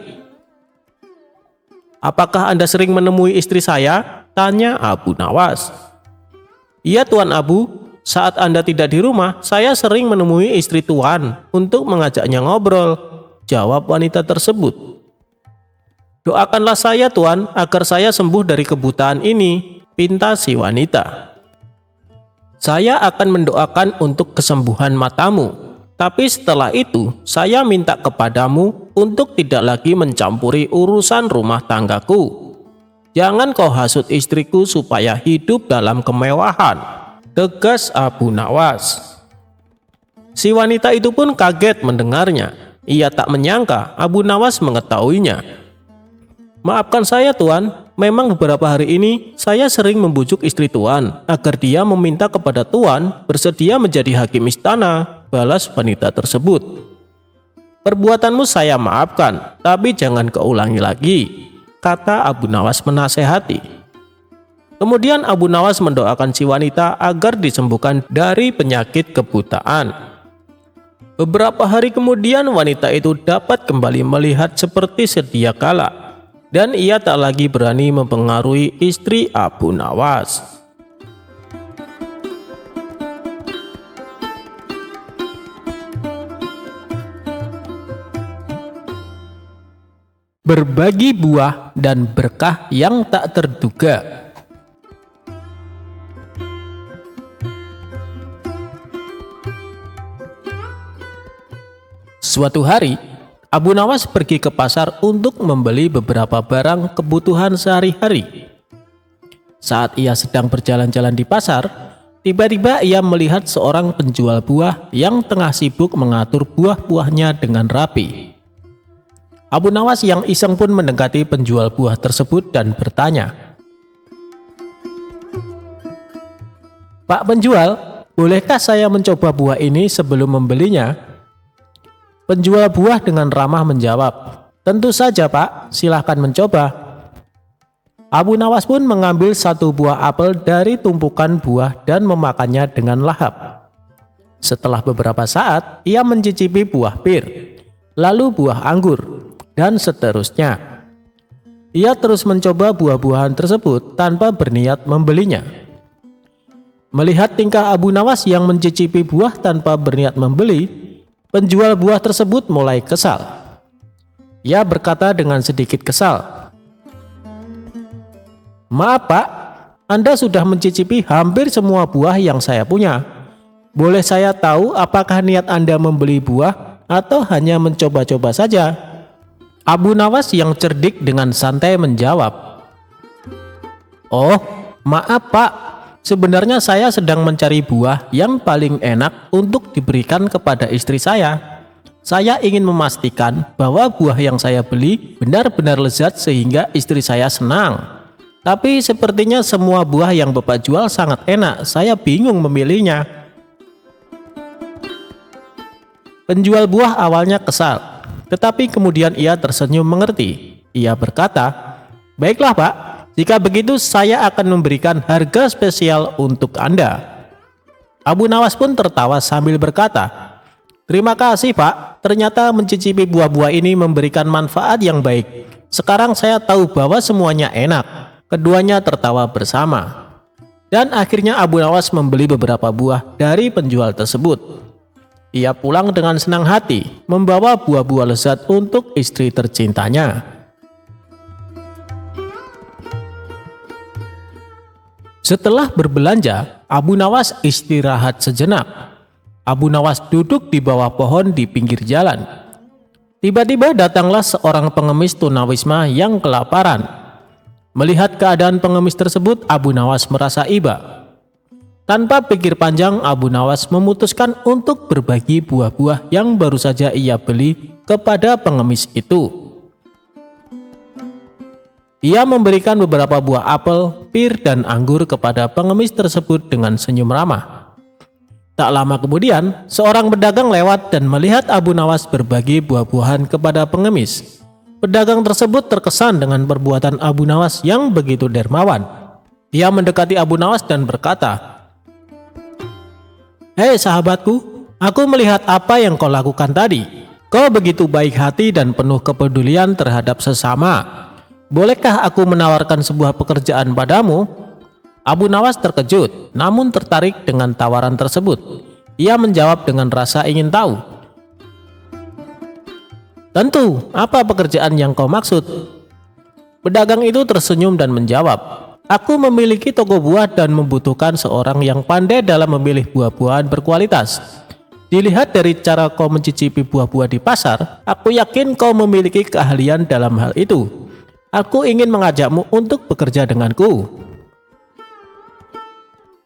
Apakah Anda sering menemui istri saya? Tanya Abu Nawas. Iya Tuan Abu, saat Anda tidak di rumah, saya sering menemui istri Tuan untuk mengajaknya ngobrol, jawab wanita tersebut. Doakanlah saya Tuan agar saya sembuh dari kebutaan ini, pinta si wanita. Saya akan mendoakan untuk kesembuhan matamu, tapi setelah itu saya minta kepadamu untuk tidak lagi mencampuri urusan rumah tanggaku. Jangan kau hasut istriku supaya hidup dalam kemewahan, tegas Abu Nawas. Si wanita itu pun kaget mendengarnya. Ia tak menyangka Abu Nawas mengetahuinya. Maafkan saya Tuan, memang beberapa hari ini saya sering membujuk istri Tuan agar dia meminta kepada Tuan bersedia menjadi hakim istana, balas wanita tersebut. Perbuatanmu saya maafkan, tapi jangan keulangi lagi, kata Abu Nawas menasehati. Kemudian Abu Nawas mendoakan si wanita agar disembuhkan dari penyakit kebutaan. Beberapa hari kemudian wanita itu dapat kembali melihat seperti sedia kala, dan ia tak lagi berani mempengaruhi istri Abu Nawas. Berbagi buah dan berkah yang tak terduga. Suatu hari, Abu Nawas pergi ke pasar untuk membeli beberapa barang kebutuhan sehari-hari. Saat ia sedang berjalan-jalan di pasar, tiba-tiba ia melihat seorang penjual buah yang tengah sibuk mengatur buah-buahnya dengan rapi. Abu Nawas yang iseng pun mendekati penjual buah tersebut dan bertanya, "Pak penjual, bolehkah saya mencoba buah ini sebelum membelinya?" Penjual buah dengan ramah menjawab, "Tentu saja Pak, silahkan mencoba." Abu Nawas pun mengambil satu buah apel dari tumpukan buah dan memakannya dengan lahap. Setelah beberapa saat, ia mencicipi buah pir, lalu buah anggur, dan seterusnya. Ia terus mencoba buah-buahan tersebut tanpa berniat membelinya. Melihat tingkah Abu Nawas yang mencicipi buah tanpa berniat membeli, penjual buah tersebut mulai kesal. Ia berkata dengan sedikit kesal, "Maaf Pak, Anda sudah mencicipi hampir semua buah yang saya punya. Boleh saya tahu apakah niat Anda membeli buah atau hanya mencoba-coba saja?" Abu Nawas yang cerdik dengan santai menjawab, "Oh, maaf Pak. Sebenarnya saya sedang mencari buah yang paling enak untuk diberikan kepada istri saya. Saya ingin memastikan bahwa buah yang saya beli benar-benar lezat sehingga istri saya senang. Tapi sepertinya semua buah yang Bapak jual sangat enak, saya bingung memilihnya." Penjual buah awalnya kesal, tetapi kemudian ia tersenyum mengerti. Ia berkata, "Baiklah Pak. Jika begitu saya akan memberikan harga spesial untuk Anda." Abu Nawas pun tertawa sambil berkata, "Terima kasih Pak, ternyata mencicipi buah-buah ini memberikan manfaat yang baik. Sekarang saya tahu bahwa semuanya enak." Keduanya tertawa bersama. Dan akhirnya Abu Nawas membeli beberapa buah dari penjual tersebut. Ia pulang dengan senang hati, membawa buah-buah lezat untuk istri tercintanya. Setelah berbelanja, Abu Nawas istirahat sejenak. Abu Nawas duduk di bawah pohon di pinggir jalan. Tiba-tiba datanglah seorang pengemis tunawisma yang kelaparan. Melihat keadaan pengemis tersebut, Abu Nawas merasa iba. Tanpa pikir panjang, Abu Nawas memutuskan untuk berbagi buah-buah yang baru saja ia beli kepada pengemis itu. Ia memberikan beberapa buah apel, pir, dan anggur kepada pengemis tersebut dengan senyum ramah. Tak lama kemudian, seorang pedagang lewat dan melihat Abu Nawas berbagi buah-buahan kepada pengemis. Pedagang tersebut terkesan dengan perbuatan Abu Nawas yang begitu dermawan. Ia mendekati Abu Nawas dan berkata, "Hei sahabatku, aku melihat apa yang kau lakukan tadi. Kau begitu baik hati dan penuh kepedulian terhadap sesama. Bolehkah aku menawarkan sebuah pekerjaan padamu?" Abu Nawas terkejut, namun tertarik dengan tawaran tersebut. Ia menjawab dengan rasa ingin tahu. "Tentu, apa pekerjaan yang kau maksud?" Pedagang itu tersenyum dan menjawab, "Aku memiliki toko buah dan membutuhkan seorang yang pandai dalam memilih buah-buahan berkualitas. Dilihat dari cara kau mencicipi buah-buah di pasar, aku yakin kau memiliki keahlian dalam hal itu. Aku ingin mengajakmu untuk bekerja denganku."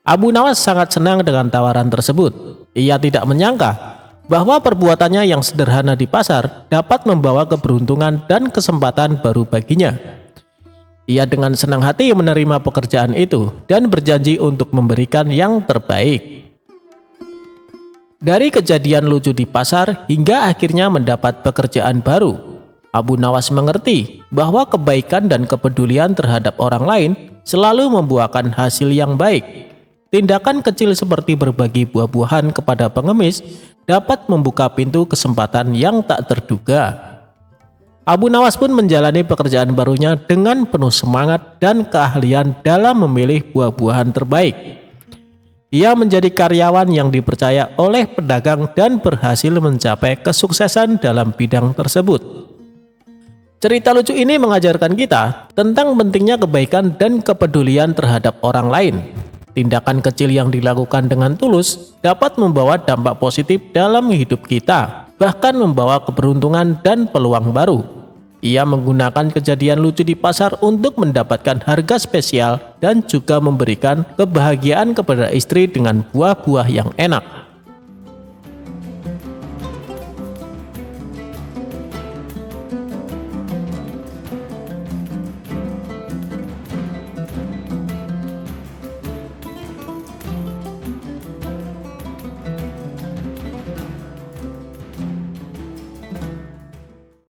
Abu Nawas sangat senang dengan tawaran tersebut. Ia tidak menyangka bahwa perbuatannya yang sederhana di pasar dapat membawa keberuntungan dan kesempatan baru baginya. Ia dengan senang hati menerima pekerjaan itu dan berjanji untuk memberikan yang terbaik. Dari kejadian lucu di pasar hingga akhirnya mendapat pekerjaan baru, Abu Nawas mengerti bahwa kebaikan dan kepedulian terhadap orang lain selalu membuahkan hasil yang baik. Tindakan kecil seperti berbagi buah-buahan kepada pengemis dapat membuka pintu kesempatan yang tak terduga. Abu Nawas pun menjalani pekerjaan barunya dengan penuh semangat dan keahlian dalam memilih buah-buahan terbaik. Ia menjadi karyawan yang dipercaya oleh pedagang dan berhasil mencapai kesuksesan dalam bidang tersebut. Cerita lucu ini mengajarkan kita tentang pentingnya kebaikan dan kepedulian terhadap orang lain. Tindakan kecil yang dilakukan dengan tulus dapat membawa dampak positif dalam hidup kita, bahkan membawa keberuntungan dan peluang baru. Ia menggunakan kejadian lucu di pasar untuk mendapatkan harga spesial dan juga memberikan kebahagiaan kepada istri dengan buah-buah yang enak.